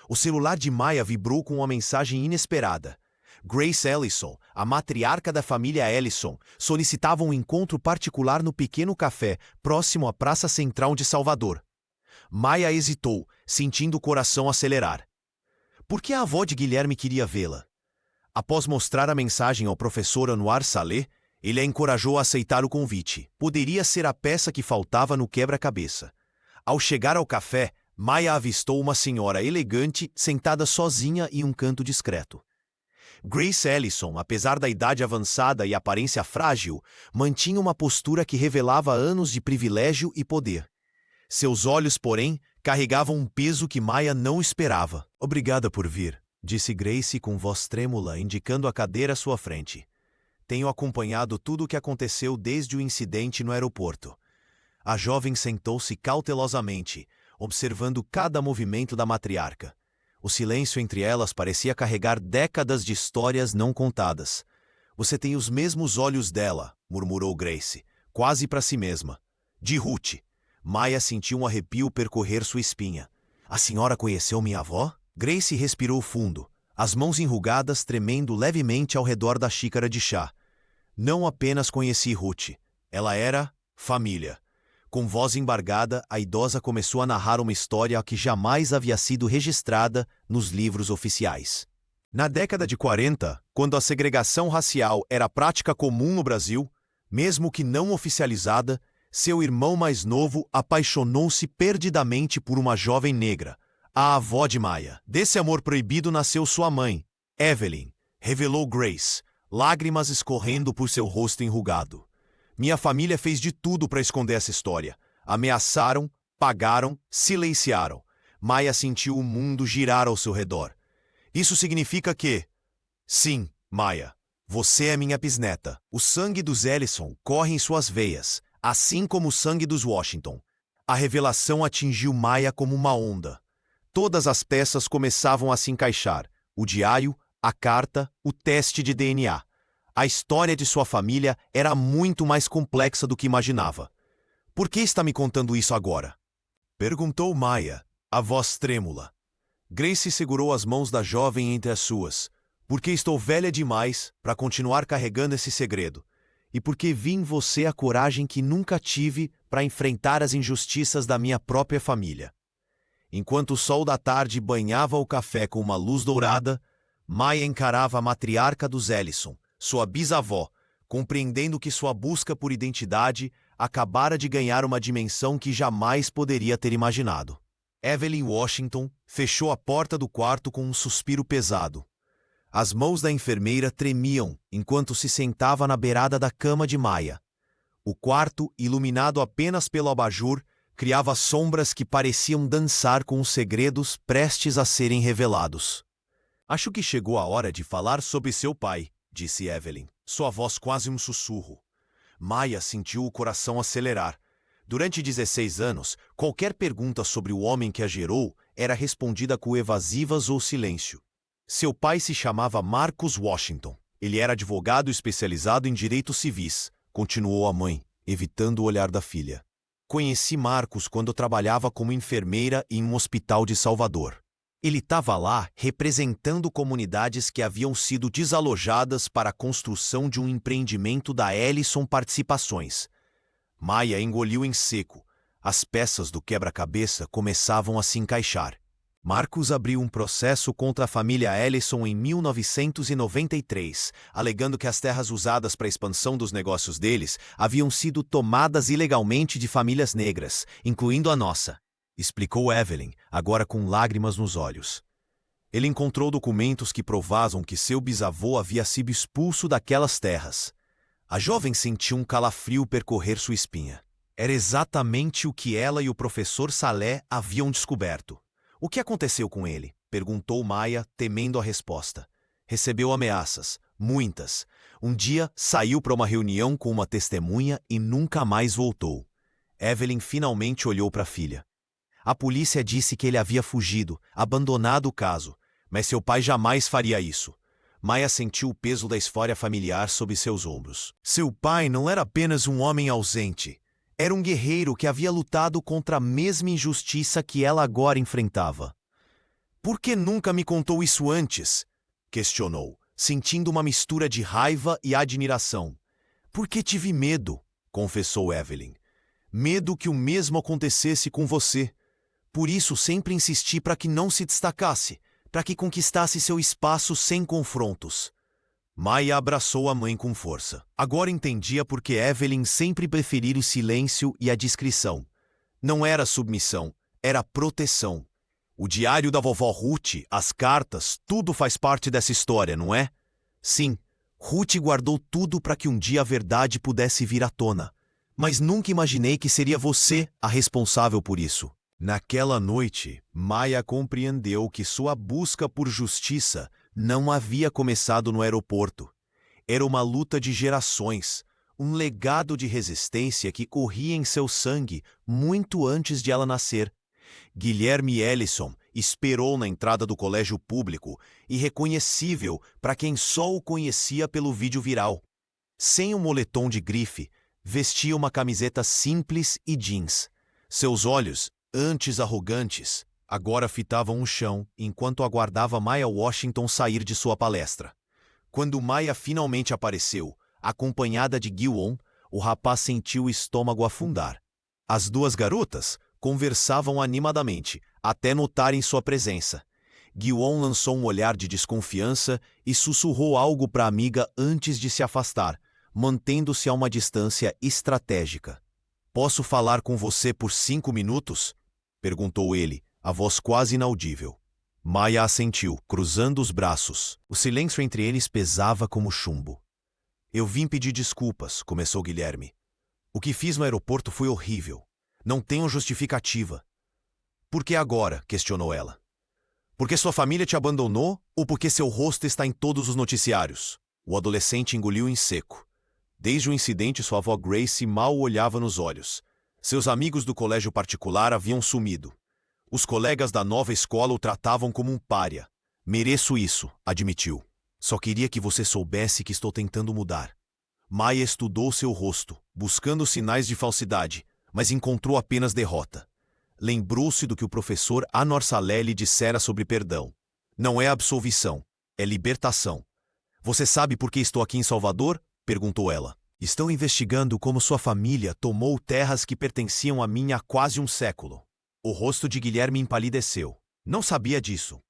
O celular de Maya vibrou com uma mensagem inesperada. Grace Ellison, a matriarca da família Ellison, solicitava um encontro particular no pequeno café próximo à Praça Central de Salvador. Maya hesitou, sentindo o coração acelerar. Por que a avó de Guilherme queria vê-la? Após mostrar a mensagem ao professor Anwar Saleh, ele a encorajou a aceitar o convite. Poderia ser a peça que faltava no quebra-cabeça. Ao chegar ao café, Maya avistou uma senhora elegante sentada sozinha em um canto discreto. Grace Ellison, apesar da idade avançada e aparência frágil, mantinha uma postura que revelava anos de privilégio e poder. Seus olhos, porém, carregavam um peso que Maya não esperava. Obrigada por vir, disse Grace com voz trêmula, indicando a cadeira à sua frente. Tenho acompanhado tudo o que aconteceu desde o incidente no aeroporto. A jovem sentou-se cautelosamente, observando cada movimento da matriarca. O silêncio entre elas parecia carregar décadas de histórias não contadas. Você tem os mesmos olhos dela, murmurou Grace, quase para si mesma. De Ruth. Maya sentiu um arrepio percorrer sua espinha. A senhora conheceu minha avó? Grace respirou fundo, as mãos enrugadas tremendo levemente ao redor da xícara de chá. Não apenas conheci Ruth. Ela era família. Com voz embargada, a idosa começou a narrar uma história que jamais havia sido registrada nos livros oficiais. Na década de 40, quando a segregação racial era prática comum no Brasil, mesmo que não oficializada, seu irmão mais novo apaixonou-se perdidamente por uma jovem negra, a avó de Maya. Desse amor proibido nasceu sua mãe, Evelyn, revelou Grace, lágrimas escorrendo por seu rosto enrugado. Minha família fez de tudo para esconder essa história. Ameaçaram, pagaram, silenciaram. Maya sentiu o mundo girar ao seu redor. Isso significa que... Sim, Maya, você é minha bisneta. O sangue dos Ellison corre em suas veias, assim como o sangue dos Washington. A revelação atingiu Maya como uma onda. Todas as peças começavam a se encaixar. O diário, a carta, o teste de DNA. A história de sua família era muito mais complexa do que imaginava. Por que está me contando isso agora? Perguntou Maya, a voz trêmula. Grace segurou as mãos da jovem entre as suas. Porque estou velha demais para continuar carregando esse segredo. E porque vi em você a coragem que nunca tive para enfrentar as injustiças da minha própria família. Enquanto o sol da tarde banhava o café com uma luz dourada, Maya encarava a matriarca dos Ellison, sua bisavó, compreendendo que sua busca por identidade acabara de ganhar uma dimensão que jamais poderia ter imaginado. Evelyn Washington fechou a porta do quarto com um suspiro pesado. As mãos da enfermeira tremiam enquanto se sentava na beirada da cama de Maya. O quarto, iluminado apenas pelo abajur, criava sombras que pareciam dançar com os segredos prestes a serem revelados. Acho que chegou a hora de falar sobre seu pai, disse Evelyn, sua voz quase um sussurro. Maya sentiu o coração acelerar. Durante 16 anos, qualquer pergunta sobre o homem que a gerou era respondida com evasivas ou silêncio. Seu pai se chamava Marcus Washington. Ele era advogado especializado em direitos civis, continuou a mãe, evitando o olhar da filha. Conheci Marcus quando trabalhava como enfermeira em um hospital de Salvador. Ele estava lá representando comunidades que haviam sido desalojadas para a construção de um empreendimento da Ellison Participações. Maia engoliu em seco. As peças do quebra-cabeça começavam a se encaixar. Marcus abriu um processo contra a família Ellison em 1993, alegando que as terras usadas para a expansão dos negócios deles haviam sido tomadas ilegalmente de famílias negras, incluindo a nossa, explicou Evelyn, agora com lágrimas nos olhos. Ele encontrou documentos que provavam que seu bisavô havia sido expulso daquelas terras. A jovem sentiu um calafrio percorrer sua espinha. Era exatamente o que ela e o professor Salé haviam descoberto. O que aconteceu com ele? Perguntou Maia, temendo a resposta. Recebeu ameaças, muitas. Um dia saiu para uma reunião com uma testemunha e nunca mais voltou. Evelyn finalmente olhou para a filha. A polícia disse que ele havia fugido, abandonado o caso, mas seu pai jamais faria isso. Maia sentiu o peso da história familiar sob seus ombros. Seu pai não era apenas um homem ausente. Era um guerreiro que havia lutado contra a mesma injustiça que ela agora enfrentava. Por que nunca me contou isso antes? Questionou, sentindo uma mistura de raiva e admiração. Porque tive medo, confessou Evelyn. Medo que o mesmo acontecesse com você. Por isso sempre insisti para que não se destacasse, para que conquistasse seu espaço sem confrontos. Maia abraçou a mãe com força. Agora entendia por que Evelyn sempre preferira o silêncio e a discrição. Não era submissão, era proteção. O diário da vovó Ruth, as cartas, tudo faz parte dessa história, não é? Sim, Ruth guardou tudo para que um dia a verdade pudesse vir à tona. Mas nunca imaginei que seria você a responsável por isso. Naquela noite, Maia compreendeu que sua busca por justiça não havia começado no aeroporto. Era uma luta de gerações, um legado de resistência que corria em seu sangue muito antes de ela nascer. Guilherme Ellison esperou na entrada do colégio público, irreconhecível para quem só o conhecia pelo vídeo viral. Sem um moletom de grife, vestia uma camiseta simples e jeans. Seus olhos, antes arrogantes, agora fitavam o chão enquanto aguardava Maia Washington sair de sua palestra. Quando Maia finalmente apareceu, acompanhada de Gui-won, o rapaz sentiu o estômago afundar. As duas garotas conversavam animadamente, até notarem sua presença. Gui-won lançou um olhar de desconfiança e sussurrou algo para a amiga antes de se afastar, mantendo-se a uma distância estratégica. "Posso falar com você por 5 minutos?" perguntou ele, a voz quase inaudível. Maia assentiu, cruzando os braços. O silêncio entre eles pesava como chumbo. "Eu vim pedir desculpas", começou Guilherme. "O que fiz no aeroporto foi horrível. Não tenho justificativa." "Por que agora?" questionou ela. "Porque sua família te abandonou ou porque seu rosto está em todos os noticiários?" O adolescente engoliu em seco. Desde o incidente, sua avó Grace mal o olhava nos olhos. Seus amigos do colégio particular haviam sumido. Os colegas da nova escola o tratavam como um pária. "Mereço isso", admitiu. "Só queria que você soubesse que estou tentando mudar." Maia estudou seu rosto, buscando sinais de falsidade, mas encontrou apenas derrota. Lembrou-se do que o professor Anor Salé lhe dissera sobre perdão. Não é absolvição, é libertação. "Você sabe por que estou aqui em Salvador?" perguntou ela. "Estão investigando como sua família tomou terras que pertenciam a mim há quase um século." O rosto de Guilherme empalideceu. "Não sabia disso."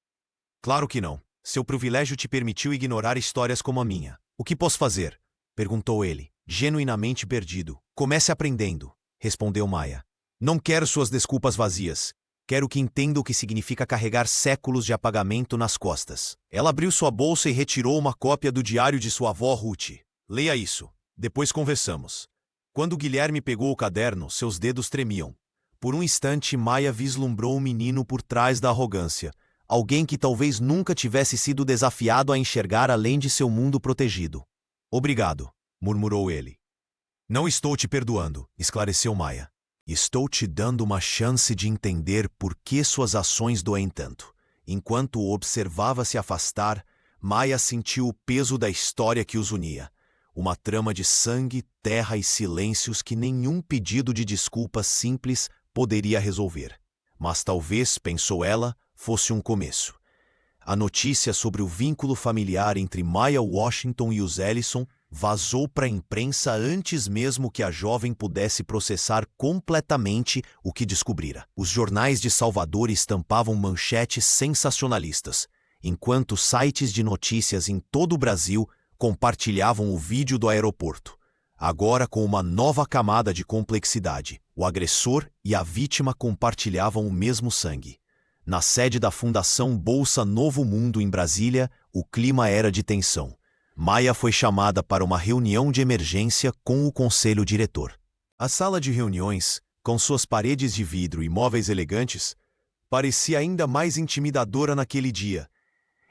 "Claro que não. Seu privilégio te permitiu ignorar histórias como a minha." "O que posso fazer?" perguntou ele, genuinamente perdido. "Comece aprendendo", respondeu Maia. "Não quero suas desculpas vazias. Quero que entenda o que significa carregar séculos de apagamento nas costas." Ela abriu sua bolsa e retirou uma cópia do diário de sua avó Ruth. "Leia isso. Depois conversamos." Quando Guilherme pegou o caderno, seus dedos tremiam. Por um instante, Maia vislumbrou um menino por trás da arrogância. Alguém que talvez nunca tivesse sido desafiado a enxergar além de seu mundo protegido. "Obrigado", murmurou ele. "Não estou te perdoando", esclareceu Maia. Estou te dando uma chance de entender por que suas ações doem tanto. Enquanto o observava se afastar, Maya sentiu o peso da história que os unia. Uma trama de sangue, terra e silêncios que nenhum pedido de desculpas simples poderia resolver. Mas talvez, pensou ela, fosse um começo. A notícia sobre o vínculo familiar entre Maya Washington e os Ellison vazou para a imprensa antes mesmo que a jovem pudesse processar completamente o que descobrira. Os jornais de Salvador estampavam manchetes sensacionalistas, enquanto sites de notícias em todo o Brasil compartilhavam o vídeo do aeroporto. Agora com uma nova camada de complexidade, o agressor e a vítima compartilhavam o mesmo sangue. Na sede da Fundação Bolsa Novo Mundo em Brasília, o clima era de tensão. Maya foi chamada para uma reunião de emergência com o conselho diretor. A sala de reuniões, com suas paredes de vidro e móveis elegantes, parecia ainda mais intimidadora naquele dia.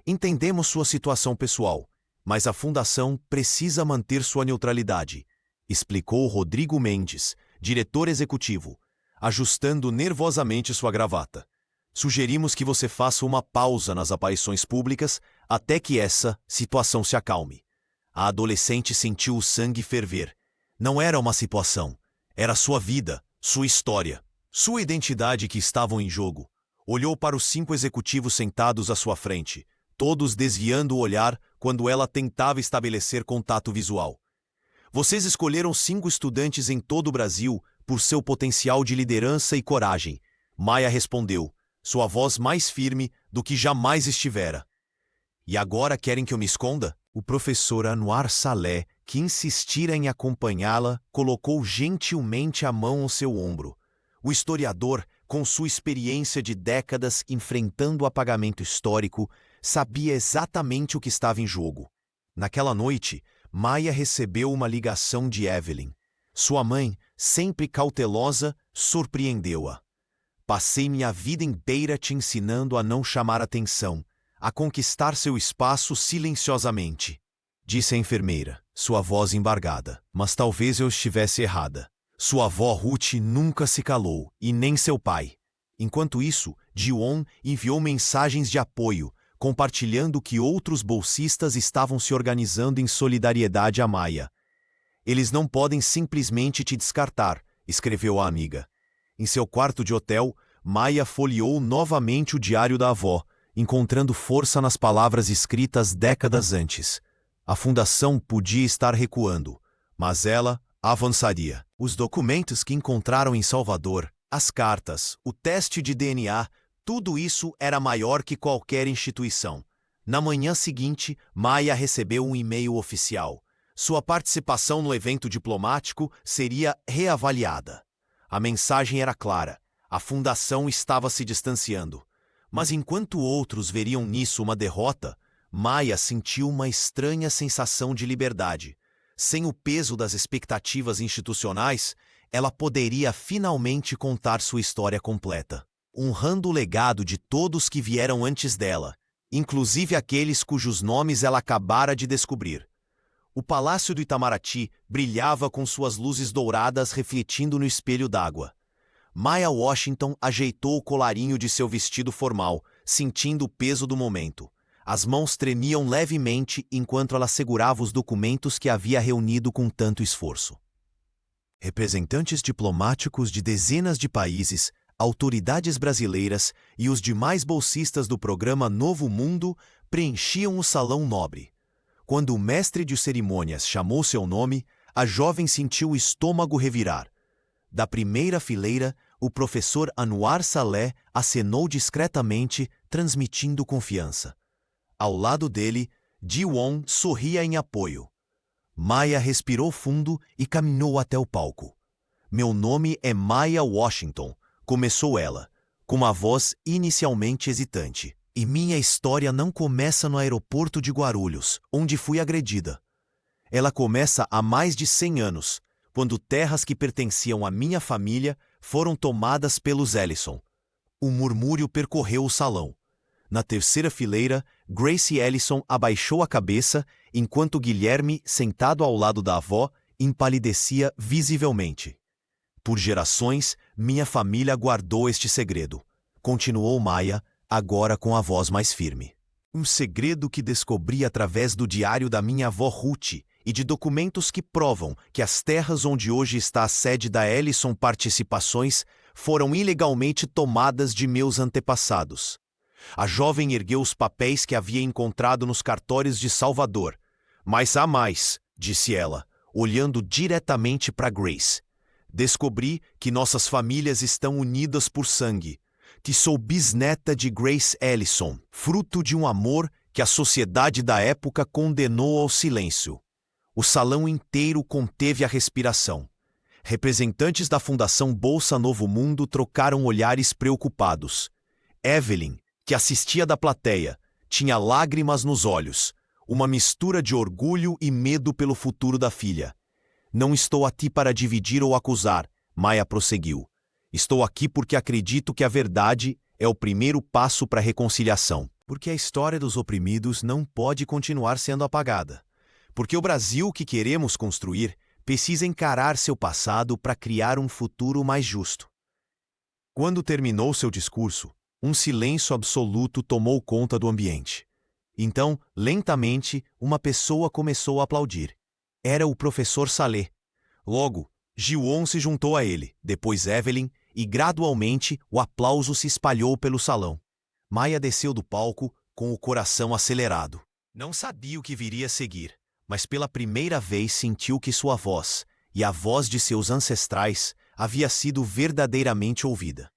Entendemos sua situação pessoal, mas a fundação precisa manter sua neutralidade, explicou Rodrigo Mendes, diretor executivo, ajustando nervosamente sua gravata. Sugerimos que você faça uma pausa nas aparições públicas até que essa situação se acalme. A adolescente sentiu o sangue ferver. Não era uma situação. Era sua vida, sua história, sua identidade que estavam em jogo. Olhou para os 5 executivos sentados à sua frente, todos desviando o olhar quando ela tentava estabelecer contato visual. Vocês escolheram 5 estudantes em todo o Brasil por seu potencial de liderança e coragem. Maya respondeu, sua voz mais firme do que jamais estivera. E agora querem que eu me esconda? O professor Anwar Saleh, que insistira em acompanhá-la, colocou gentilmente a mão ao seu ombro. O historiador, com sua experiência de décadas enfrentando o apagamento histórico, sabia exatamente o que estava em jogo. Naquela noite, Maya recebeu uma ligação de Evelyn. Sua mãe, sempre cautelosa, surpreendeu-a. Passei minha vida inteira te ensinando a não chamar atenção, a conquistar seu espaço silenciosamente, disse a enfermeira, sua voz embargada. Mas talvez eu estivesse errada. Sua avó Ruth nunca se calou, e nem seu pai. Enquanto isso, Ji-won enviou mensagens de apoio, compartilhando que outros bolsistas estavam se organizando em solidariedade a Maya. Eles não podem simplesmente te descartar, escreveu a amiga. Em seu quarto de hotel, Maya folheou novamente o diário da avó, encontrando força nas palavras escritas décadas antes. A fundação podia estar recuando, mas ela avançaria. Os documentos que encontraram em Salvador, as cartas, o teste de DNA, tudo isso era maior que qualquer instituição. Na manhã seguinte, Maya recebeu um e-mail oficial. Sua participação no evento diplomático seria reavaliada. A mensagem era clara. A fundação estava se distanciando. Mas enquanto outros veriam nisso uma derrota, Maya sentiu uma estranha sensação de liberdade. Sem o peso das expectativas institucionais, ela poderia finalmente contar sua história completa, honrando o legado de todos que vieram antes dela, inclusive aqueles cujos nomes ela acabara de descobrir. O Palácio do Itamaraty brilhava com suas luzes douradas refletindo no espelho d'água. Maya Washington ajeitou o colarinho de seu vestido formal, sentindo o peso do momento. As mãos tremiam levemente enquanto ela segurava os documentos que havia reunido com tanto esforço. Representantes diplomáticos de dezenas de países, autoridades brasileiras e os demais bolsistas do programa Novo Mundo preenchiam o salão nobre. Quando o mestre de cerimônias chamou seu nome, a jovem sentiu o estômago revirar. Da primeira fileira, o professor Anwar Saleh acenou discretamente, transmitindo confiança. Ao lado dele, Ji-won sorria em apoio. Maya respirou fundo e caminhou até o palco. Meu nome é Maya Washington, começou ela, com uma voz inicialmente hesitante. E minha história não começa no aeroporto de Guarulhos, onde fui agredida. Ela começa há mais de 100 anos, quando terras que pertenciam à minha família foram tomadas pelos Ellison. O murmúrio percorreu o salão. Na terceira fileira, Grace Ellison abaixou a cabeça, enquanto Guilherme, sentado ao lado da avó, empalidecia visivelmente. Por gerações, minha família guardou este segredo. Continuou Maia, agora com a voz mais firme. Um segredo que descobri através do diário da minha avó Ruth e de documentos que provam que as terras onde hoje está a sede da Ellison Participações foram ilegalmente tomadas de meus antepassados. A jovem ergueu os papéis que havia encontrado nos cartórios de Salvador. Mas há mais, disse ela, olhando diretamente para Grace. Descobri que nossas famílias estão unidas por sangue, que sou bisneta de Grace Ellison, fruto de um amor que a sociedade da época condenou ao silêncio. O salão inteiro conteve a respiração. Representantes da Fundação Bolsa Novo Mundo trocaram olhares preocupados. Evelyn, que assistia da plateia, tinha lágrimas nos olhos, uma mistura de orgulho e medo pelo futuro da filha. Não estou aqui para dividir ou acusar, Maia prosseguiu. Estou aqui porque acredito que a verdade é o primeiro passo para a reconciliação. Porque a história dos oprimidos não pode continuar sendo apagada. Porque o Brasil que queremos construir precisa encarar seu passado para criar um futuro mais justo. Quando terminou seu discurso, um silêncio absoluto tomou conta do ambiente. Então, lentamente, uma pessoa começou a aplaudir. Era o professor Salé. Logo, Gilon se juntou a ele, depois Evelyn, e gradualmente o aplauso se espalhou pelo salão. Maia desceu do palco com o coração acelerado. Não sabia o que viria a seguir, mas pela primeira vez sentiu que sua voz, e a voz de seus ancestrais, havia sido verdadeiramente ouvida.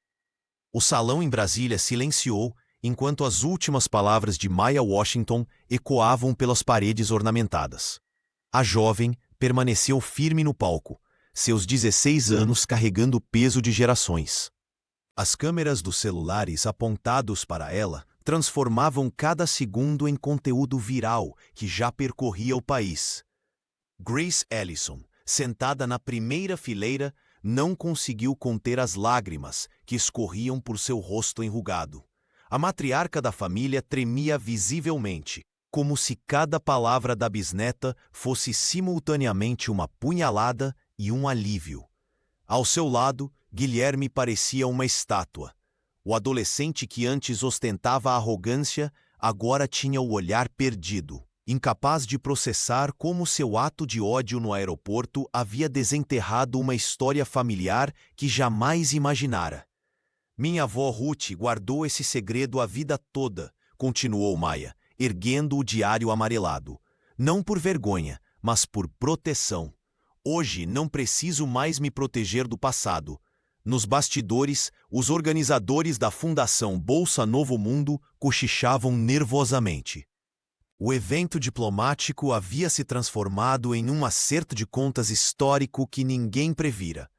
O salão em Brasília silenciou enquanto as últimas palavras de Maya Washington ecoavam pelas paredes ornamentadas. A jovem permaneceu firme no palco, seus 16 anos carregando o peso de gerações. As câmeras dos celulares apontados para ela transformavam cada segundo em conteúdo viral que já percorria o país. Grace Ellison, sentada na primeira fileira, não conseguiu conter as lágrimas que escorriam por seu rosto enrugado. A matriarca da família tremia visivelmente, como se cada palavra da bisneta fosse simultaneamente uma punhalada e um alívio. Ao seu lado, Guilherme parecia uma estátua. O adolescente que antes ostentava arrogância, agora tinha o olhar perdido, incapaz de processar como seu ato de ódio no aeroporto havia desenterrado uma história familiar que jamais imaginara. Minha avó Ruth guardou esse segredo a vida toda, continuou Maia, erguendo o diário amarelado. Não por vergonha, mas por proteção. Hoje não preciso mais me proteger do passado. Nos bastidores, os organizadores da Fundação Bolsa Novo Mundo cochichavam nervosamente. O evento diplomático havia se transformado em um acerto de contas histórico que ninguém previra.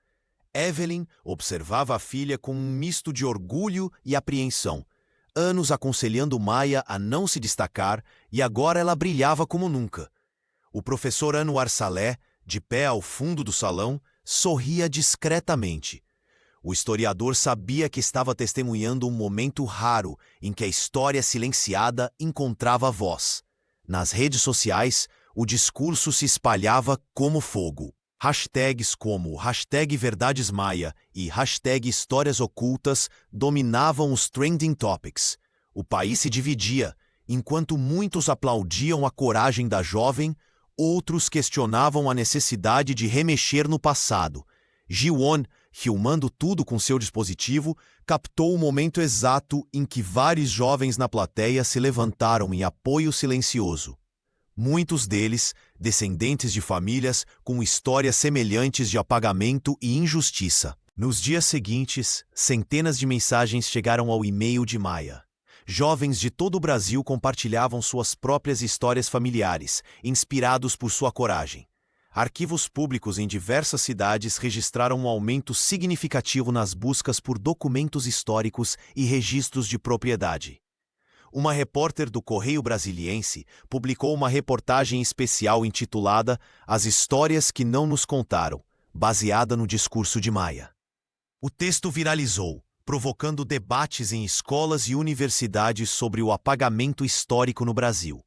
Evelyn observava a filha com um misto de orgulho e apreensão, anos aconselhando Maia a não se destacar, e agora ela brilhava como nunca. O professor Anwar Salé, de pé ao fundo do salão, sorria discretamente. O historiador sabia que estava testemunhando um momento raro em que a história silenciada encontrava voz. Nas redes sociais, o discurso se espalhava como fogo. Hashtags como #VerdadesMaia e #Histórias Ocultas dominavam os trending topics. O país se dividia, enquanto muitos aplaudiam a coragem da jovem, outros questionavam a necessidade de remexer no passado. Ji-won, filmando tudo com seu dispositivo, captou o momento exato em que vários jovens na plateia se levantaram em apoio silencioso. Muitos deles, descendentes de famílias com histórias semelhantes de apagamento e injustiça. Nos dias seguintes, centenas de mensagens chegaram ao e-mail de Maia. Jovens de todo o Brasil compartilhavam suas próprias histórias familiares, inspirados por sua coragem. Arquivos públicos em diversas cidades registraram um aumento significativo nas buscas por documentos históricos e registros de propriedade. Uma repórter do Correio Brasiliense publicou uma reportagem especial intitulada As Histórias que Não Nos Contaram, baseada no discurso de Maia. O texto viralizou, provocando debates em escolas e universidades sobre o apagamento histórico no Brasil.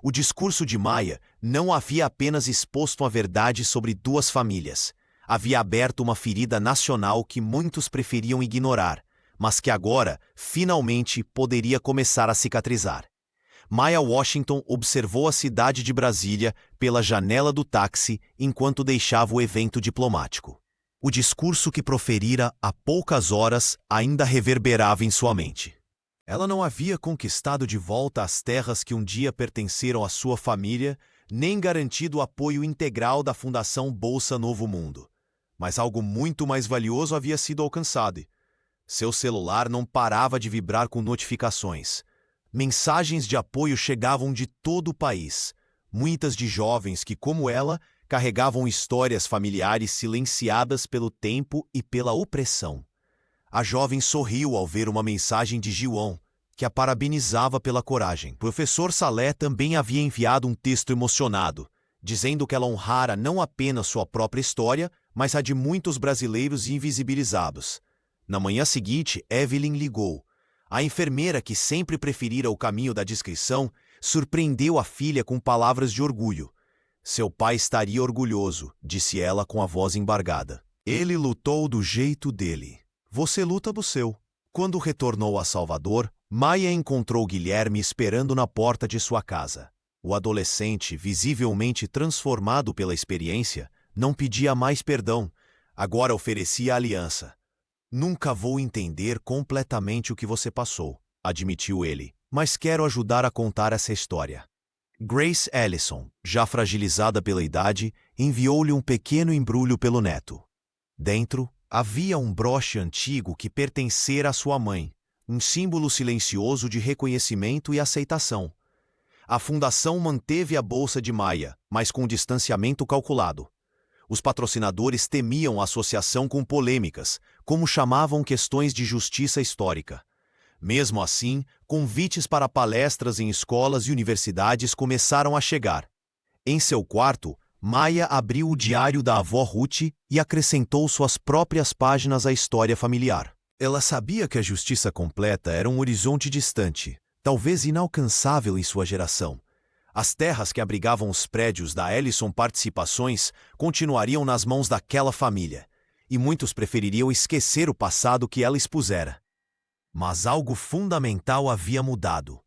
O discurso de Maia não havia apenas exposto a verdade sobre duas famílias. havia aberto uma ferida nacional que muitos preferiam ignorar, mas que agora, finalmente, poderia começar a cicatrizar. Maya Washington observou a cidade de Brasília pela janela do táxi enquanto deixava o evento diplomático. O discurso que proferira há poucas horas ainda reverberava em sua mente. Ela não havia conquistado de volta as terras que um dia pertenceram à sua família, nem garantido o apoio integral da Fundação Bolsa Novo Mundo. Mas algo muito mais valioso havia sido alcançado. Seu celular não parava de vibrar com notificações. Mensagens de apoio chegavam de todo o país, muitas de jovens que, como ela, carregavam histórias familiares silenciadas pelo tempo e pela opressão. A jovem sorriu ao ver uma mensagem de João, que a parabenizava pela coragem. Professor Salé também havia enviado um texto emocionado, dizendo que ela honrara não apenas sua própria história, mas a de muitos brasileiros invisibilizados. Na manhã seguinte, Evelyn ligou. A enfermeira, que sempre preferira o caminho da discrição, surpreendeu a filha com palavras de orgulho. Seu pai estaria orgulhoso, disse ela com a voz embargada. Ele lutou do jeito dele. Você luta do seu. Quando retornou a Salvador, Maya encontrou Guilherme esperando na porta de sua casa. O adolescente, visivelmente transformado pela experiência, não pedia mais perdão, agora oferecia aliança. Nunca vou entender completamente o que você passou, admitiu ele, mas quero ajudar a contar essa história. Grace Ellison, já fragilizada pela idade, enviou-lhe um pequeno embrulho pelo neto. Dentro, havia um broche antigo que pertencera à sua mãe, um símbolo silencioso de reconhecimento e aceitação. A fundação manteve a bolsa de Maya, mas com distanciamento calculado. Os patrocinadores temiam a associação com polêmicas, como chamavam questões de justiça histórica. Mesmo assim, convites para palestras em escolas e universidades começaram a chegar. Em seu quarto, Maya abriu o diário da avó Ruth e acrescentou suas próprias páginas à história familiar. Ela sabia que a justiça completa era um horizonte distante, talvez inalcançável em sua geração. As terras que abrigavam os prédios da Ellison Participações continuariam nas mãos daquela família, e muitos prefeririam esquecer o passado que ela expusera. Mas algo fundamental havia mudado.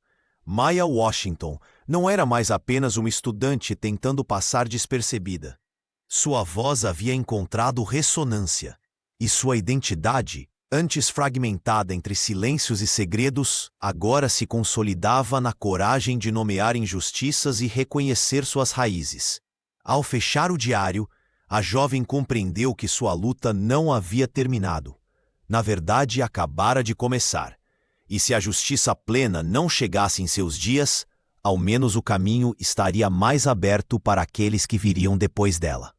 Maya Washington não era mais apenas uma estudante tentando passar despercebida. Sua voz havia encontrado ressonância, e sua identidade, antes fragmentada entre silêncios e segredos, agora se consolidava na coragem de nomear injustiças e reconhecer suas raízes. Ao fechar o diário, a jovem compreendeu que sua luta não havia terminado. Na verdade, acabara de começar. E se a justiça plena não chegasse em seus dias, ao menos o caminho estaria mais aberto para aqueles que viriam depois dela.